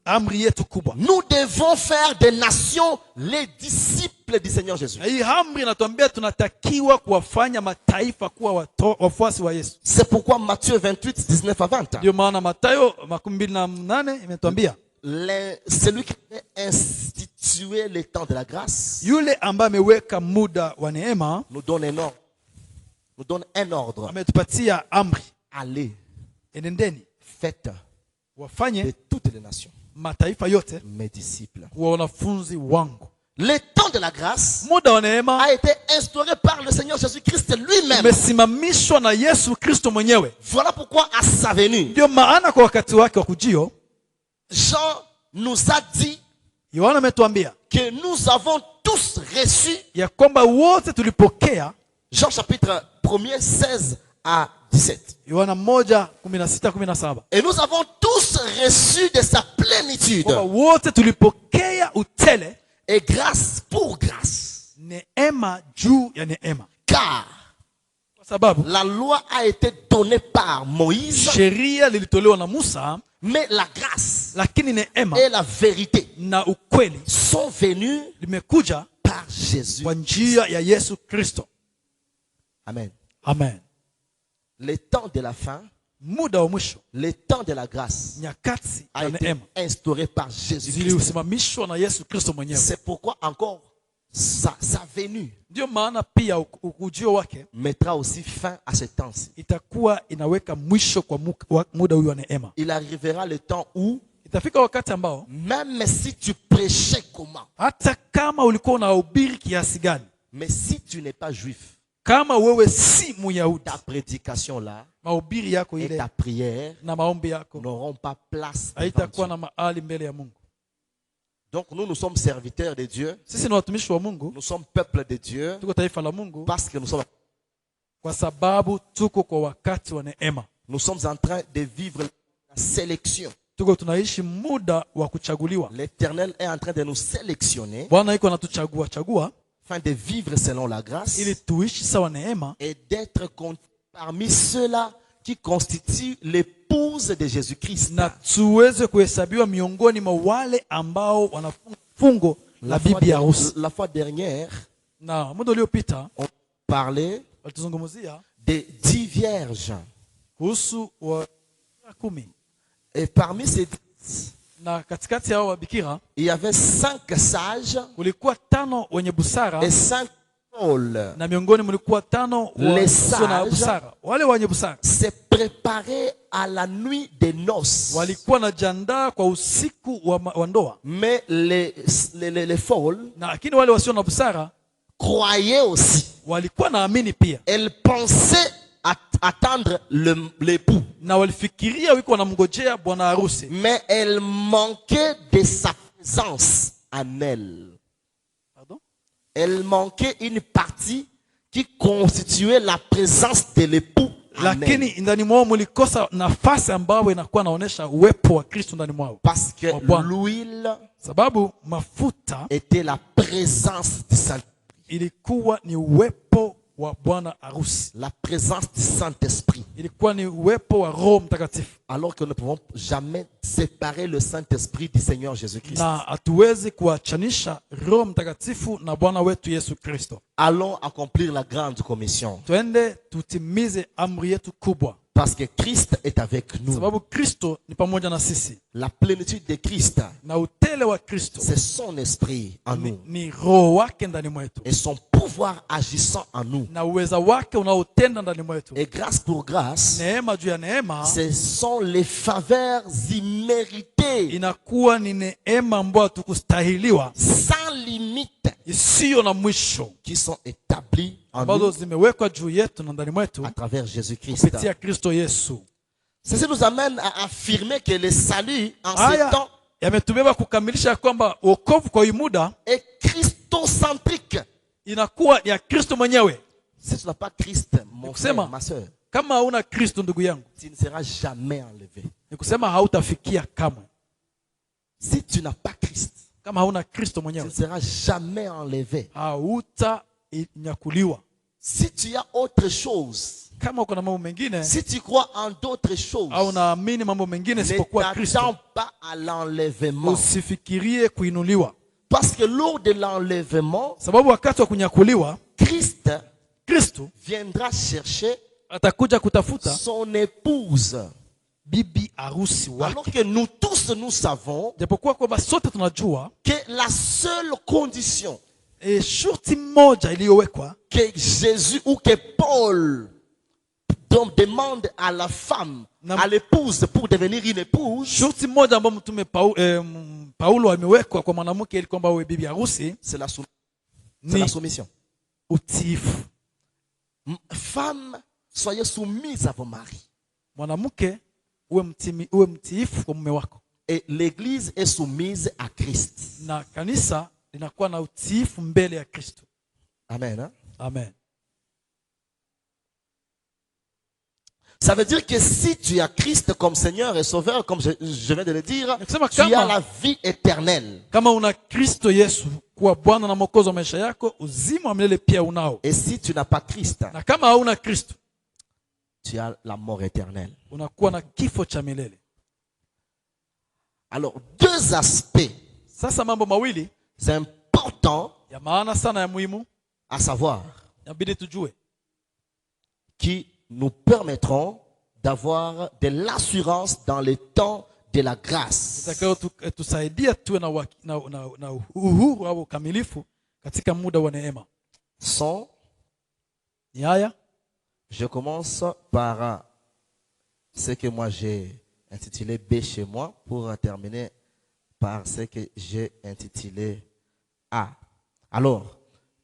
amri yetu kubwa. Nous devons faire des nations les disciples du Seigneur Jésus. Na hii amri inatuambia tunatakiwa kuwafanya mataifa kuwa wafuasi wa Yesu. C'est pourquoi Matthieu 28, 19 à 20. Ndio maana Mathayo 28 imetuambia Celui qui a institué le temps de la grâce yule ambaye ameweka muda wa neema nous donne un ordre. Nous donne un ordre. ametupatia amri, Allez, enendeni faites de wafanye toutes les nations mataifa yote mes disciples. kuwa wanafunzi wangu. Le temps de la grâce Muda wa neema a été instauré par le Seigneur Jésus-Christ lui-même. umesimamishwa na Yesu Kristo mwenyewe. Voilà pourquoi à sa venue, Ndio maana kwa wakati wake wa kujio, Jean nous a dit Yohana ametuambia que nous avons tous reçu, ya kwamba wote tulipokea. Jean chapitre 1er, 16 à 17. Yohana 1:16-17. Et nous avons tous reçu de sa plénitude. Kwamba wote tulipokea utele, Et grâce pour grâce. neema juu ya neema. Car Kwa sababu la loi a été donnée par Moïse, sheria lilitolewa na Musa, mais la grâce lakini neema et la vérité na ukweli sont venues limekuja par Jésus. kwa njia ya Yesu Kristo. Amen. Amen. Le temps de la fin, Muda wa mwisho, le temps de la grâce nyakati a ya été neema instauré par Jésus-Christ. ziliusimamishwa na Yesu Kristo mwenyewe. C'est pourquoi encore sa venue Ndio maana pia ujio wake mettra aussi fin à ce temps-ci. itakuwa inaweka mwisho kwa muda huyu wa neema. Il arrivera le temps où, Itafika wakati ambao même si tu prêchais comment, hata kama ulikuwa unahubiri kiasi gani, mais si tu n'es pas juif, kama wewe si Muyahudi, ta prédication là mahubiri yako et ile ta prière na maombi yako n'auront pas place devant haitakuwa Dieu. na mahali mbele ya Mungu. Donc nous sommes serviteurs de Dieu, Sisi ni watumishi wa Mungu, nous sommes peuple de Dieu, tuko taifa la Mungu parce que kwa sababu tuko kwa wakati wa neema. nous sommes en train de vivre la sélection. Tuko tunaishi muda wa kuchaguliwa. L'Éternel est en train de nous sélectionner Bwana iko anatuchagua afin de vivre selon la grâce ili tuishi sawa neema et d'être parmi ceux-là qui constituent l'épouse de Jésus-Christ. na tuweze kuhesabiwa miongoni mwa wale ambao wanafunga fungo la bibi harusi. La fois dernière, Na muda uliopita on parlait walituzungumzia des 10 vierges. kuhusu wa 10, Et parmi ces 10, na katikati ya hao wabikira il y avait 5 sages kulikuwa 5 wenye busara et 5 Paul na miongoni mlikuwa 5 wasio na busara. Wale wenye busara s'est préparé à la nuit des noces. walikuwa najiandaa kwa usiku wa ndoa, Mais les folles na lakini wale wasio na busara croyaient aussi. walikuwa naamini pia, Elles pensaient attendre l'époux. na walifikiria wiko wanamngojea bwana harusi, Mais elles manquaient de sa présence en elles. pardon, Elle manquait une partie qui constituait la présence de l'époux en elle. lakini ndani mwao mlikosa nafasi ambayo inakuwa naonesha uwepo wa Kristo ndani mwao, Parce que Wa Bwana. l'huile sababu mafuta était la présence du Saint-Esprit. ilikuwa ni uwepo wa bwana harusi, La présence du Saint-Esprit. ilikuwa ni uwepo wa Roho Mtakatifu, Alors que nous ne pouvons jamais séparer le Saint-Esprit du Seigneur Jésus-Christ. na hatuwezi kuachanisha Roho Mtakatifu na Bwana wetu Yesu Kristo. Allons accomplir la grande commission. Twende tutimize amri yetu kubwa, Parce que Christ est avec nous. sababu Kristo ni pamoja na sisi, La plénitude de Christ, na utele wa Kristo c'est son esprit en nous. ni Roho wake ndani mwetu, Et son pouvoir agissant en nous. na uweza wake unaotenda ndani mwetu. Et grâce pour grâce, Neema juu ya neema ce sont les faveurs imméritées, inakuwa ni neema ambayo hatukustahiliwa, sans limite, isiyo na mwisho, qui sont établies en ambazo nous zimewekwa juu yetu na ndani mwetu à travers Jésus-Christ. kupitia Kristo Yesu. Ceci nous amène à affirmer que le salut en ce Haya temps yametubeba kukamilisha kwamba wokovu kwa hii muda est christocentrique. inakuwa ya Kristo mwenyewe. Si tu n'as pas Christ, mon Nikusema, frère, ma soeur, kama hauna Kristo ndugu yangu, tu ne seras jamais enlevé. ni kusema hautafikia kamwe. Si tu n'as pas Christ, Kama hauna Kristo tu ne mwenyewe seras jamais enlevé. hautanyakuliwa. Si tu as autre chose, Kama uko na mambo mengine si tu crois en d'autres choses, au naamini mambo mengine ne isipokuwa t'attends Kristo, pas à l'enlèvement. usifikirie kuinuliwa, Parce que lors de l'enlèvement, sababu wakati wa kunyakuliwa Christ Kristo viendra chercher atakuja kutafuta son épouse. bibi harusi Alors wake. que nous tous, nous savons Japokuwa kwamba sote tunajua que la seule condition shurti moja iliyowekwa que Jésus ou que Paul demande à la femme, à l'épouse pour devenir une épouse, shurti moja ambayo mtume Paulo amewekwa kwa mwanamke ili kwamba awe bibi harusi c'est la ni soumission. utiifu. Femme, soyez soumise à vos maris. Mwanamke uwe mtiifu kwa mume wako, Et l'église est soumise à Christ. na kanisa linakuwa na utiifu mbele ya Kristo. Amen. Hein? Amen. Ça veut dire que si tu as Christ comme Seigneur et Sauveur, comme je viens de le dire, Nikusema tu as kama- la vie éternelle. Kama una Kristo Yesu kuwa Bwana na Mwokozi wa maisha yako, uzima wa milele pia unao. Et si tu n'as pas Christ, Na kama hauna Kristo, tu as la mort éternelle. unakuwa na kifo cha milele. Alors, deux aspects, Sasa mambo mawili c'est important ya maana sana ya muhimu à savoir, inabidi tujue, qui nous permettront d'avoir de l'assurance dans les temps de la grâce. itakayo tusaidia tuwe na uhuru au ukamilifu katika muda wa neema. Sont, Ni haya, je commence par ce que moi j'ai intitulé B chez moi pour terminer par ce que j'ai intitulé A. Alors,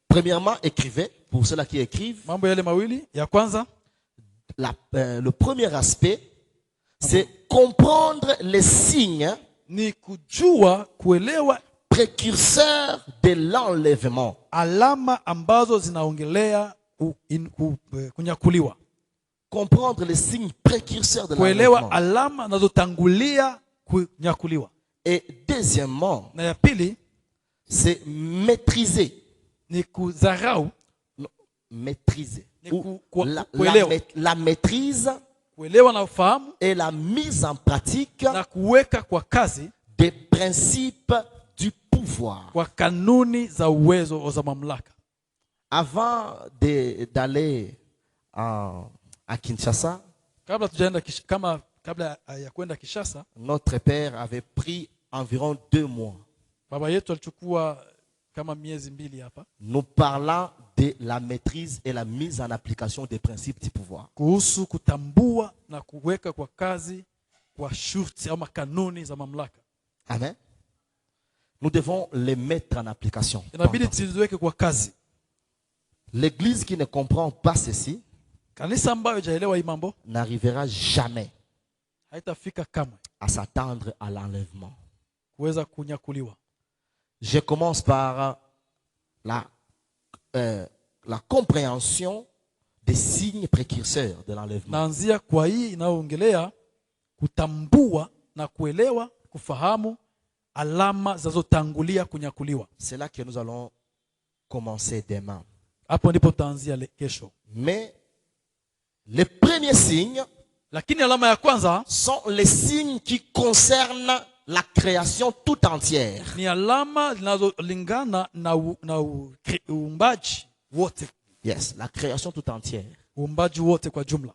premièrement, écrivez, pour ceux-là qui écrivent, mambo yale mawili. Ya kwanza, le premier aspect, c'est comprendre les signes ni kujua, kuelewa précurseurs de l'enlèvement. alama ambazo zinaongelea kunyakuliwa. Comprendre les signes précurseurs de Kuelewa l'enlèvement. alama zinazotangulia kunyakuliwa. Et deuxièmement, Na ya pili c'est maîtriser. ni kudharau, Non, maîtriser. Ni Ou ku- kuelewa. la maîtrise kuelewa na ufahamu et la mise en pratique na kuweka kwa kazi des principes du pouvoir. kwa kanuni za uwezo za mamlaka. Avant d'aller à Kinshasa, Kabla tujaenda kabla ya kwenda Kishasa, notre père avait pris environ 2 mois. baba yetu alichukua kama miezi 2 hapa. Nous parlons de la maîtrise et la mise en application des principes du pouvoir. kuhusu kutambua na kuweka kwa kazi kwa shurti ama kanuni za mamlaka. Amen. Nous devons les mettre en application. Inabidi tuziweke kwa kazi. L'église qui ne comprend pas ceci Kanisa ambayo haijaelewa hii mambo n'arrivera jamais haitafika kamwe à s'attendre à l'enlèvement. kuweza kunyakuliwa. Je commence par la compréhension des signes précurseurs de l'enlèvement. Naanzia kwa hii inayoongelea kutambua na kuelewa, kufahamu alama zinazotangulia kunyakuliwa. C'est là que nous allons commencer demain. Hapo ndipo tutaanzia kesho. Mais les premiers signes Lakini alama ya kwanza sont les signes qui concernent la création tout entière. ni alama zinazolingana na uumbaji wote. Yes, la création tout entière. Uumbaji wote kwa jumla.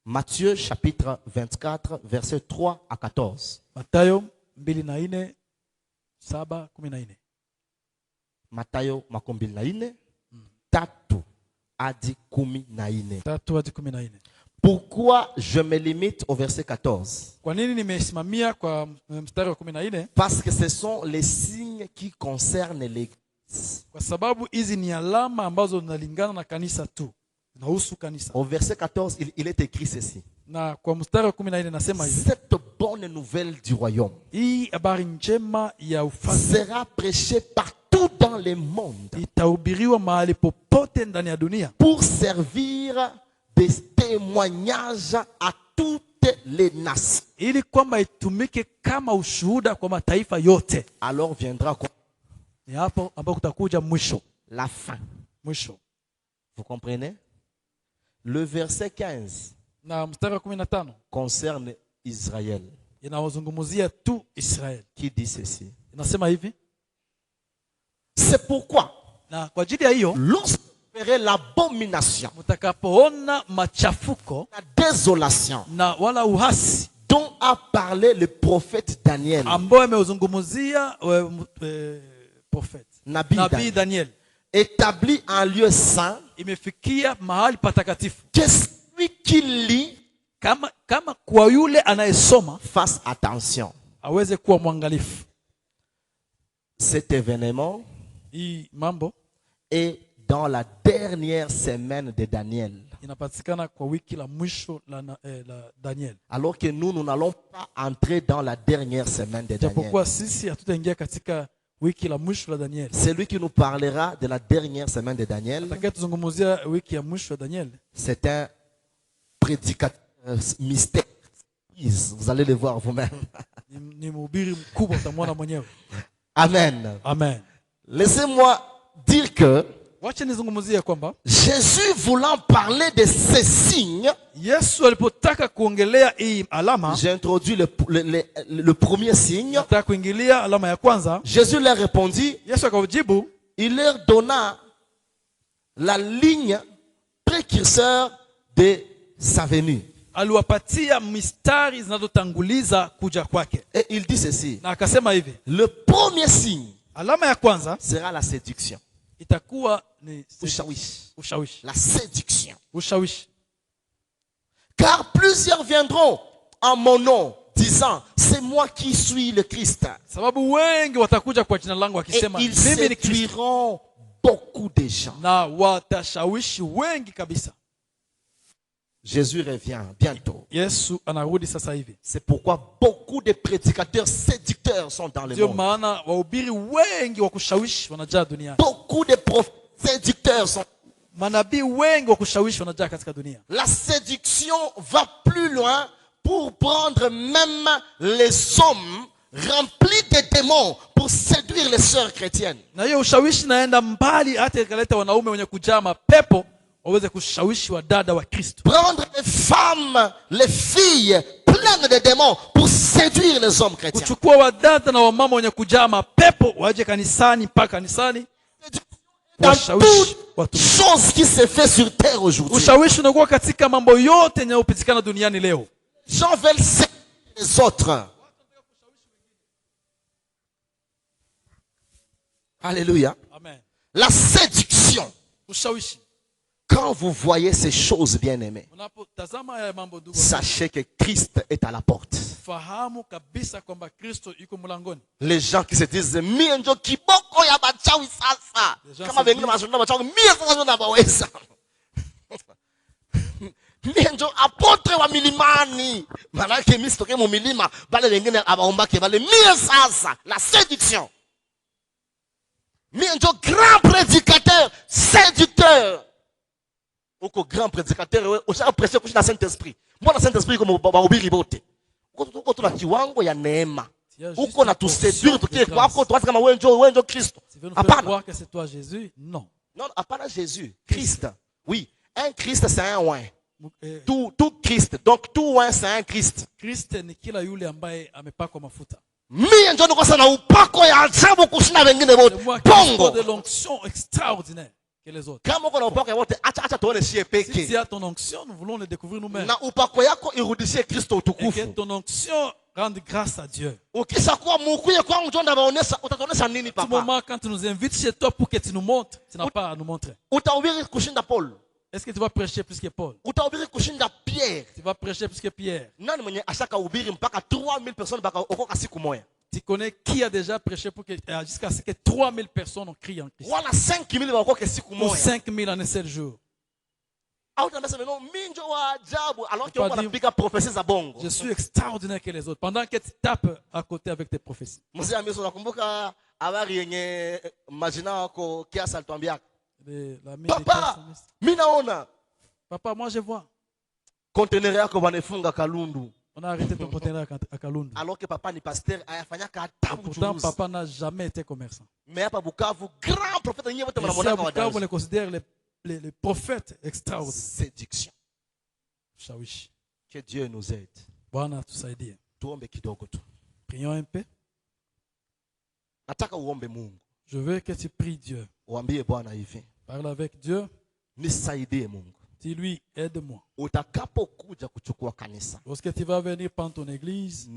Matthieu chapitre 24 versets 3 à 14. Mathayo 24 7-14. Mathayo 24 3 hadi 14. 3-14. Pourquoi je me limite au verset 14? Kwa nini nimesimamia kwa mstari wa 14? Parce que ce sont les signes qui concernent l'église. Kwa sababu hizi ni alama ambazo zinalingana na kanisa tu. Zinahusu kanisa. Au verset 14, il est écrit ceci. Na kwa mstari wa 14 nasema hivi. Cette bonne nouvelle du royaume Hii habari njema ya ufalme sera prêchée partout dans le monde itahubiriwa mahali popote ndani ya dunia pour servir de témoignage à toutes les nations. ili kwamba itumike kama ushuhuda kwa mataifa yote. Alors viendra quoi? Ni hapo ambapo kutakuja mwisho. La fin. Mwisho. Vous comprenez? Le verset 15 Na mstari wa 15 concerne Israël. inawazungumzia tu Israeli. Qui dit ceci? Inasema hivi. C'est pourquoi Na kwa ajili ya hiyo lorsque vous verrez l'abomination, mtakapoona machafuko la désolation na wala uhasi dont a parlé le prophète Daniel, ambao ameuzungumzia prophet Nabii Nabii Daniel, établi en lieu saint, imefikia mahali patakatifu. que celui qui lit Kama kwa yule anayesoma fasse attention. aweze kuwa mwangalifu. Cet événement Hii mambo est dans la dernière semaine de Daniel. inapatikana kwa wiki la mwisho la Daniel. Alors que nous n'allons pas entrer dans la dernière semaine de Daniel. Japokuwa sisi hatutaingia katika wiki la mwisho la Daniel. Celui qui nous parlera de la dernière semaine de Daniel, Atakayetuzungumzia wiki ya mwisho ya Daniel c'est un prédicateur mystère. Vous allez le voir vous-même. ni mhubiri mkubwa, utamwona mwenyewe. Amen. Amen. Laissez-moi dire que Wacha nizungumzie kwamba Jésus voulant parler de ces signes, Yesu alipotaka kuongelea hii alama, j'ai introduit le premier signe. nataka kuingilia alama ya kwanza. Jésus leur répondit, Yesu akajibu, il leur donna la ligne précurseur de sa venue. aliwapatia mistari zinazotanguliza kuja kwake. Et il dit ceci, Na akasema hivi, le premier signe alama ya kwanza sera la séduction. itakuwa ni Ushawishi. La séduction. ushawishi. Car plusieurs viendront en mon nom, disant, c'est moi qui suis le Christ. Sababu wengi watakuja kwa jina langu Et wakisema ils mimi ni Kristo, séduiront beaucoup de gens. na watashawishi wengi kabisa. Jésus revient bientôt. Yesu anarudi sasa hivi. C'est pourquoi beaucoup de prédicateurs séducteurs sont dans le Ndio monde. maana wahubiri wengi wa kushawishi wanajaa duniani. Beaucoup de prophètes séducteurs sont. Manabii wengi wa kushawishi wanajaa katika dunia. La séduction va plus loin pour prendre même les hommes remplis de démons pour séduire les sœurs chrétiennes. Na hiyo ushawishi naenda mbali hata ikaleta wanaume wenye kujaa mapepo waweze kushawishi wadada wa Kristo. Prendre les femmes, les filles pleines de démons pour séduire les hommes chrétiens. Kuchukua wadada na wamama wenye kujaa mapepo waje kanisani mpaka kanisani. Dans toute chose qui se fait sur terre aujourd'hui. Ushawishi unakuwa katika mambo yote yanayopitikana duniani leo. Gens veulent séduire les autres. Alléluia. Amen. La séduction. Ushawishi. Quand vous voyez ces choses, bien-aimés, Unapotazama haya mambo ndugu, sachez que Christ est à la porte. fahamu kabisa kwamba Kristo yuko mlangoni. Les gens qui se disent mie njo kiboko ya bachawi sasa, kama wengine wanasema bachawi mie sasa ndio nabaweza. Mie njo apotre wa milimani, maana yake mimi sitoke mu milima, bale wengine abaombake bale mie sasa la séduction. Mie njo grand prédicateur, séducteur. Uko grand prédicateur wewe usha prêcher kushina Saint-Esprit. Mbona Saint-Esprit comme bahubiri bote? Uko tuna kiwango ya neema. Uko na tu séduire tukie kwako tu kama wewe njo Kristo. Hapana. Croire que c'est toi Jésus? Non. Non, hapana Jésus, Christ. Oui, un Christ c'est un oin. Tout Christ. Donc tout oin c'est un Christ. Christ ni kila yule ambaye amepakwa mafuta. Mimi njo niko sana upako ya ajabu kushina wengine wote. Bongo de l'onction extraordinaire que les autres. Kama uko na upako ya wote acha tuone sie peke. Si tu as ton onction, nous voulons le découvrir nous-mêmes. Na upako yako irudishie Kristo utukufu. Et que ton onction rende grâce à Dieu. Ukishakuwa mukuye kwangu ndio ndabaonesha utatuonesha nini À ce papa? moment quand tu nous invites chez toi pour que tu nous montres, tu n'as pas à nous montrer. Utahubiri kushinda Paul. Est-ce que tu vas prêcher plus que Paul? Utahubiri kushinda Pierre. Tu vas prêcher plus que Pierre? Nani mwenye ashaka hubiri mpaka 3000 personnes baka okoka siku moja? Tu connais qui a déjà prêché pour que jusqu'à ce que 3000 personnes ont crié en Christ? Wala 5000 bakoka siku Ou moja. 5000 en un seul jour. Au tunasema non minjo wa ajabu alors que Pas on dire- anapiga prophéties za bongo. Je suis extraordinaire que les autres. Pendant que tu tapes à côté avec tes prophéties. Mzee Amiso nakumbuka habari yenye majina wako kiasi alituambia. L'ami Papa, de Kiasi. mimi naona Papa, moi je vois. conteneur yako banefunga Kalundu. On a arrêté ton conteneur à Kalundu. Alors que papa ni pasteur ayafanyaka hata Pourtant, mchuruzi. papa n'a jamais été commerçant. Mais hapa Bukavu grand prophète yenyewe wote Et ici à mnamonaka Bukavu, on wadai. les considère les prophètes extraordinaires. Séduction. Shawishi. Que Dieu nous aide. Bwana tusaidie. Tuombe kidogo tu. Prions un peu. Nataka uombe Mungu. Je veux que tu pries Dieu. Uambie Bwana hivi. Parle avec Dieu. Nisaidie Mungu. Dis-lui, aide-moi. Utakapokuja kuchukua kanisa, Lorsque tu vas venir prendre ton église,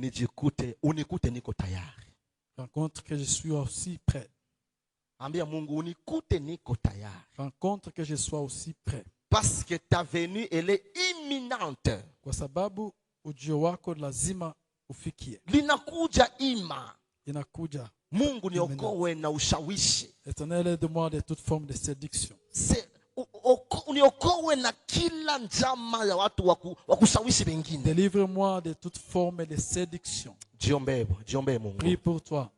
unikute niko tayari. rencontre que je suis aussi prêt. Ambia Mungu unikute niko tayari. Rencontre que je sois aussi prêt. Parce que ta venue elle est imminente. Kwa sababu ujio wako lazima ufikie. Linakuja ima. Inakuja. Mungu niokoe na ushawishi. Éternel, aide-moi de toute forme de séduction. Uniokoe na kila njama ya watu wakushawishi wengine. Délivre-moi de toute forme de séduction. Jiombe Mungu. Prie pour toi.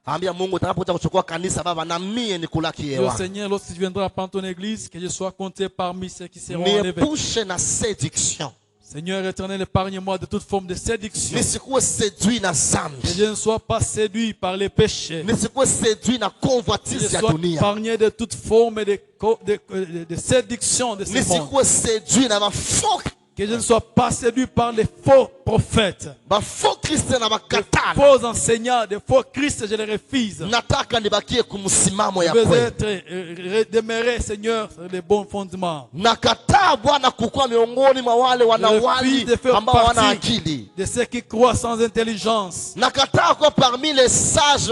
Ambia Mungu utakapokuja kuchukua kanisa baba na mie nikulaki Dieu hewa. Seigneur, lorsque tu viendras prendre ton église, que je sois compté parmi ceux qui seront enlevés. Niepushe na séduction. Seigneur éternel, épargne-moi de toute forme de séduction. Nisikuwe séduit na Que zambi. je ne sois pas séduit par les péchés. Nisikuwe séduit na Que je convoitise ya sois dunia. épargné de toute forme de séduction de ce monde. Nisikuwe séduit na mafaux. Que je ne sois pas séduit par les faux prophètes. Mafaux Kristo na Les makatana. faux enseignants, des faux Christ, je les refuse. Nataka nibakie kumsimamo Je ya veux kweli. être demeurer, Seigneur, sur les bons fondements. Nakataa Bwana kukua miongoni mwa wale wanawali de faire ambao wana partie akili. de ceux qui croient sans intelligence. Nakataa kuwa parmi les sages,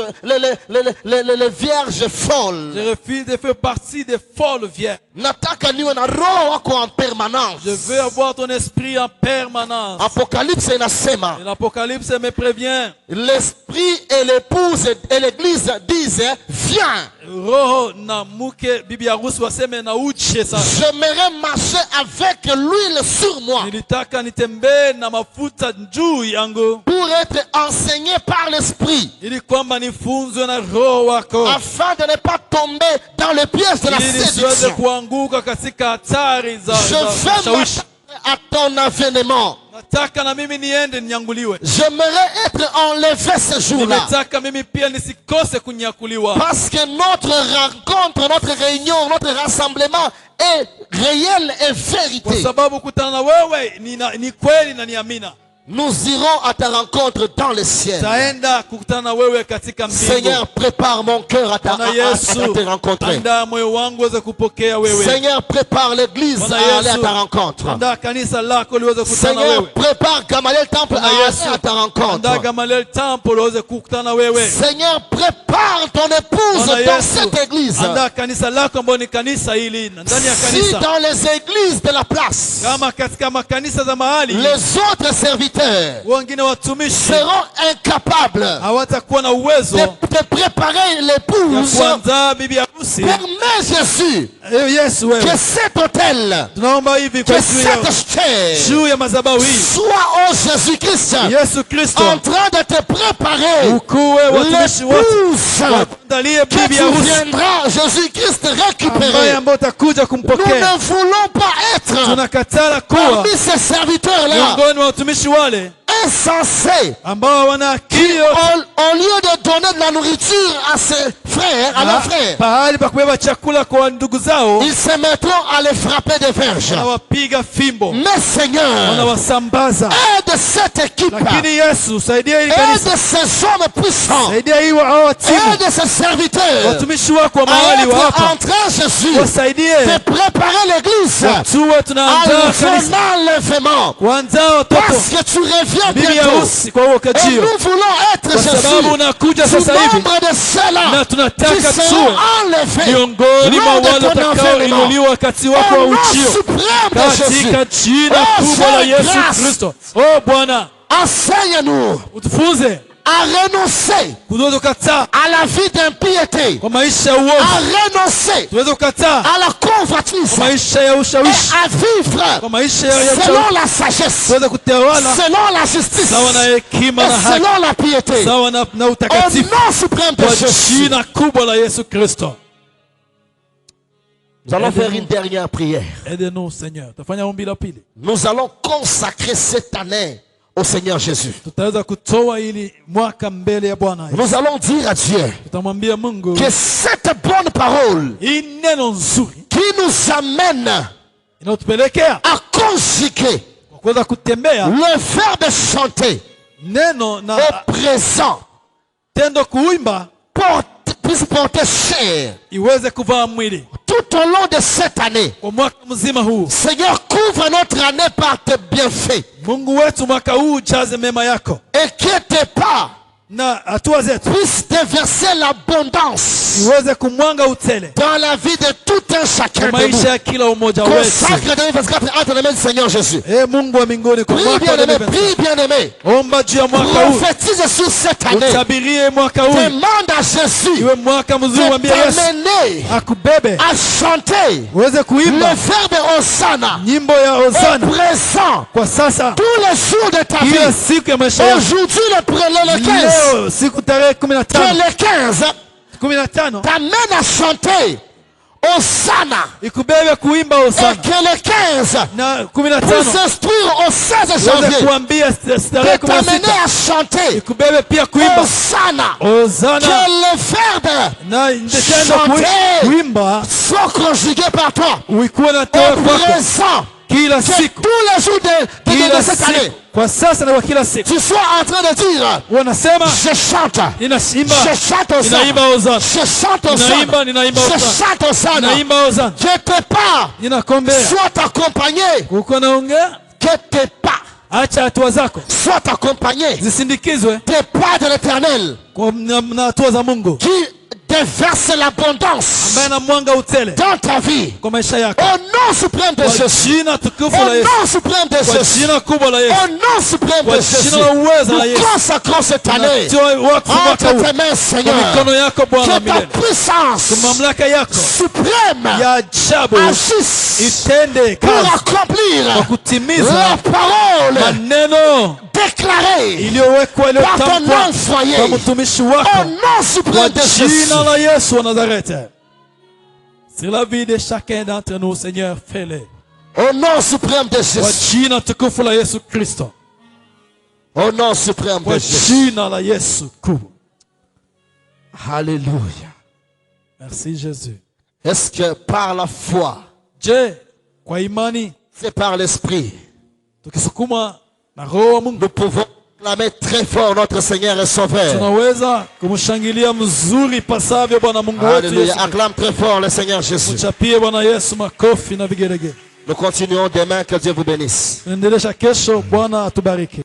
les vierges folles. Je refuse de faire partie des folles vierges. Nataka niwe na roho wako en permanence. Je veux avoir ton esprit en permanence. Apocalypse inasema Et l'Apocalypse me prévient. l'esprit et l'épouse et l'église disent viens. Roho na muke bibi harusi waseme na uche sasa. J'aimerais marcher avec l'huile sur moi Nilitaka nitembee na mafuta juu yangu pour être enseigné par l'esprit ili kwamba nifunzwe na roho wako afin de ne pas tomber dans les pièges de la ili siweze séduction. kuanguka katika hatari za Je veux shawishi. m'attendre à ton avènement. Nataka na mimi niende ninyanguliwe. J'aimerais être enlevé ce jour-là. Nimetaka mimi pia nisikose kunyakuliwa. Parce que notre rencontre, notre réunion, notre rassemblement est réel et Kwa vérité. sababu kutana na wewe ni kweli na ni amina. Nous irons à ta rencontre dans le ciel. taenda kukutana na wewe katika mbingu. Seigneur, prépare mon cœur à Bwana Yesu, te rencontrer. andaa moyo wangu uweze kupokea wewe. Seigneur, prépare l'église Bwana à aller à Yesu, ta rencontre. andaa kanisa lako liweze kukutana na Seigneur, wewe. prépare Gamaliel Temple à Bwana aller Yesu, à ta andaa rencontre. Gamaliel Temple liweze kukutana na wewe. Seigneur, prépare ton épouse Bwana dans Yesu, cette église. andaa kanisa lako ambalo ni kanisa hili ndani ya Si kanisa. dans les églises de la place, Kama katika makanisa za mahali, les autres serviteurs wengine watumishi seront incapables hawatakuwa na uwezo de préparer ya l'épouse, kuandaa bibi harusi. permets Jésus Yesu wewe, que cet hôtel, tunaomba hivi que kwa cette chair juu ya madhabahu hii, soit, oh Jésus-Christ, Yesu Kristo en train de te préparer ukuwe watumishi wote l'épouse wakuandalie que bibi tu harusi viendras, Jésus-Christ, ambaye récupérer. ambao utakuja Nous kumpokea. ne voulons pas être Tunakatala kuwa parmi ces serviteurs-là miongoni mwa watumishi wale insensés. ambao wana akili yote, Au lieu de donner de la nourriture à ses frères, à leurs frères, pahali pa kubeba chakula kwa ndugu zao, ils se mettront à les frapper des verges. wanawapiga fimbo, Mais Seigneur, wanawasambaza. aide cette équipe, Lakini Yesu, saidia hili kanisa, aide ces hommes puissants, saidia hii hao timu, aide ces serviteurs watumishi wako wa à mahali wa être hapa, en train, Jésus, wasaidie de préparer l'église tuwe à tunaandaa kanisa l'enlèvement. kuanzaa watoto Parce que tu reviens bibi bientôt. harusi kwa huo Et kajio, nous voulons être, kwa sababu Jésus, unakuja du sasa hivi nombre de ceux-là na qui tunataka seront tuwe enlevés miongoni mwa lors de wale ton enlèvement. watakaoinuliwa wakati wako wa Au nom ujio, suprême de Jésus, katika jina Oh, kubwa la fais Yesu grâce. Kristo. Oh Bwana, enseigne-nous utufunze à renoncer tuweze kukataa à la vie d'impiété, kwa maisha ya à uovu, renoncer tuweze kukataa à la convoitise kwa maisha ya et ushawishi, à vivre kwa maisha ya selon ushawishi, la sagesse, tuweze kutawala selon la justice sawa na hekima et na haki, selon la piété. sawa na Au utakatifu, nom suprême de kwa Jésus, jina kubwa la Yesu Kristo. nous allons faire une dernière prière. Aide-nous Seigneur. Tafanya ombi la pili. Nous allons consacrer cette année au Seigneur Jésus. Tutaweza kutoa ili mwaka mbele ya Bwana. Nous allons dire à Dieu Tutamwambia Mungu que cette bonne parole hii neno nzuri qui nous amène inatupelekea à conjuguer kwa kuweza kutembea le verbe chanter neno na au présent tendo kuimba puisse porter chair iweze kuvaa mwili tout au long de cette année. kwa mwaka mzima huu. Seigneur, couvre notre année par tes bienfaits Mungu wetu, mwaka huu ujaze mema yako et que tes pas na hatua zetu puissent déverser l'abondance iweze kumwanga utele dans la vie de tout un chacun kwa de nous. maisha ya kila umoja wetu. Consacre 2024 entre les mains du Seigneur Jésus. Mungu wa mbinguni, kwa Prie mwaka wa bien-aimé, 2024, prie bien-aimé. omba juu ya mwaka huu, Prophétise sur cette année. utabirie mwaka huu Demande à Jésus iwe mwaka mzuri, de mwambie Yesu t'amener akubebe à chanter uweze le kuimba verbe Hosanna nyimbo ya au Hosana présent kwa sasa, tous les jours de ta kila vie. siku ya maisha yako. Aujourd'hui, le 15, Leo siku tarehe que 15 le 15 t'amène à chanter Hosanna ikubebe kuimba et Hosana, que le 15 na puisse 15 s'instruire au 16 uweze janvier kuambia tarehe de t'amener 16 à chanter ikubebe pia kuimba Hosanna. Hosana, Que le verbe na tendo chanter kuimba soit conjugué par toi uikuwe na au toa kwako présent. kila Que siku, tous les jours de cette année, siku kwa sasa na kwa kila siku tu sois en train de dire wanasema je chante, ninaimba, je chante Hosanna, ninaimba Hosana, je chante Hosanna, ninaimba je Hosana, chante Hosanna. ninaimba Hosana, Que tes pas ninakombea soient accompagnés, uko naongea, que tes pas acha hatua zako soient accompagnés zisindikizwe des pas de l'Éternel na hatua za Mungu qui déverse l'abondance ambaye na mwanga utele dans ta vie. kwa maisha yako, Au nom suprême de kwa Jésus. jina tukufu Au la Yesu, nom suprême de kwa Jésus. jina kubwa la Yesu, Au nom suprême de kwa Jésus. jina la uweza la Nous Yesu, consacrons cette année tunatoa wakfu mwaka entre huu tes mains, kwa Seigneur. mikono yako Bwana Que ta milele, puissance kwa mamlaka yako suprême ya ajabu agisse itende pour kazi kwa accomplir kutimiza la parole maneno déclarée iliyowekwa par ton iliyotamkwa nom foyer. kwa mtumishi Au wako nom kwa suprême de Jésus. jina la Yesu wa Nazareth. Sur la vie de chacun d'entre nous, Seigneur, fais-le Au nom suprême de kwa Jésus. jina tukufu la Yesu Kristo, Au nom suprême de kwa Jésus. jina la Yesu kubwa. Alléluia. Merci Jésus. Est-ce que par la foi, Je, kwa imani c'est par l'esprit, tukisukuma na roho wa Mungu. Nous pouvons acclamer très fort notre Seigneur et Sauveur. Tunaweza kumshangilia mzuri pasavyo Bwana Mungu wetu Alléluia. Yesu. Acclame très fort le Seigneur Jésus. Mchapie Bwana Yesu makofi na vigelegele. Nous continuons demain. Que Dieu vous bénisse. Tunaendelesha kesho, Bwana atubariki.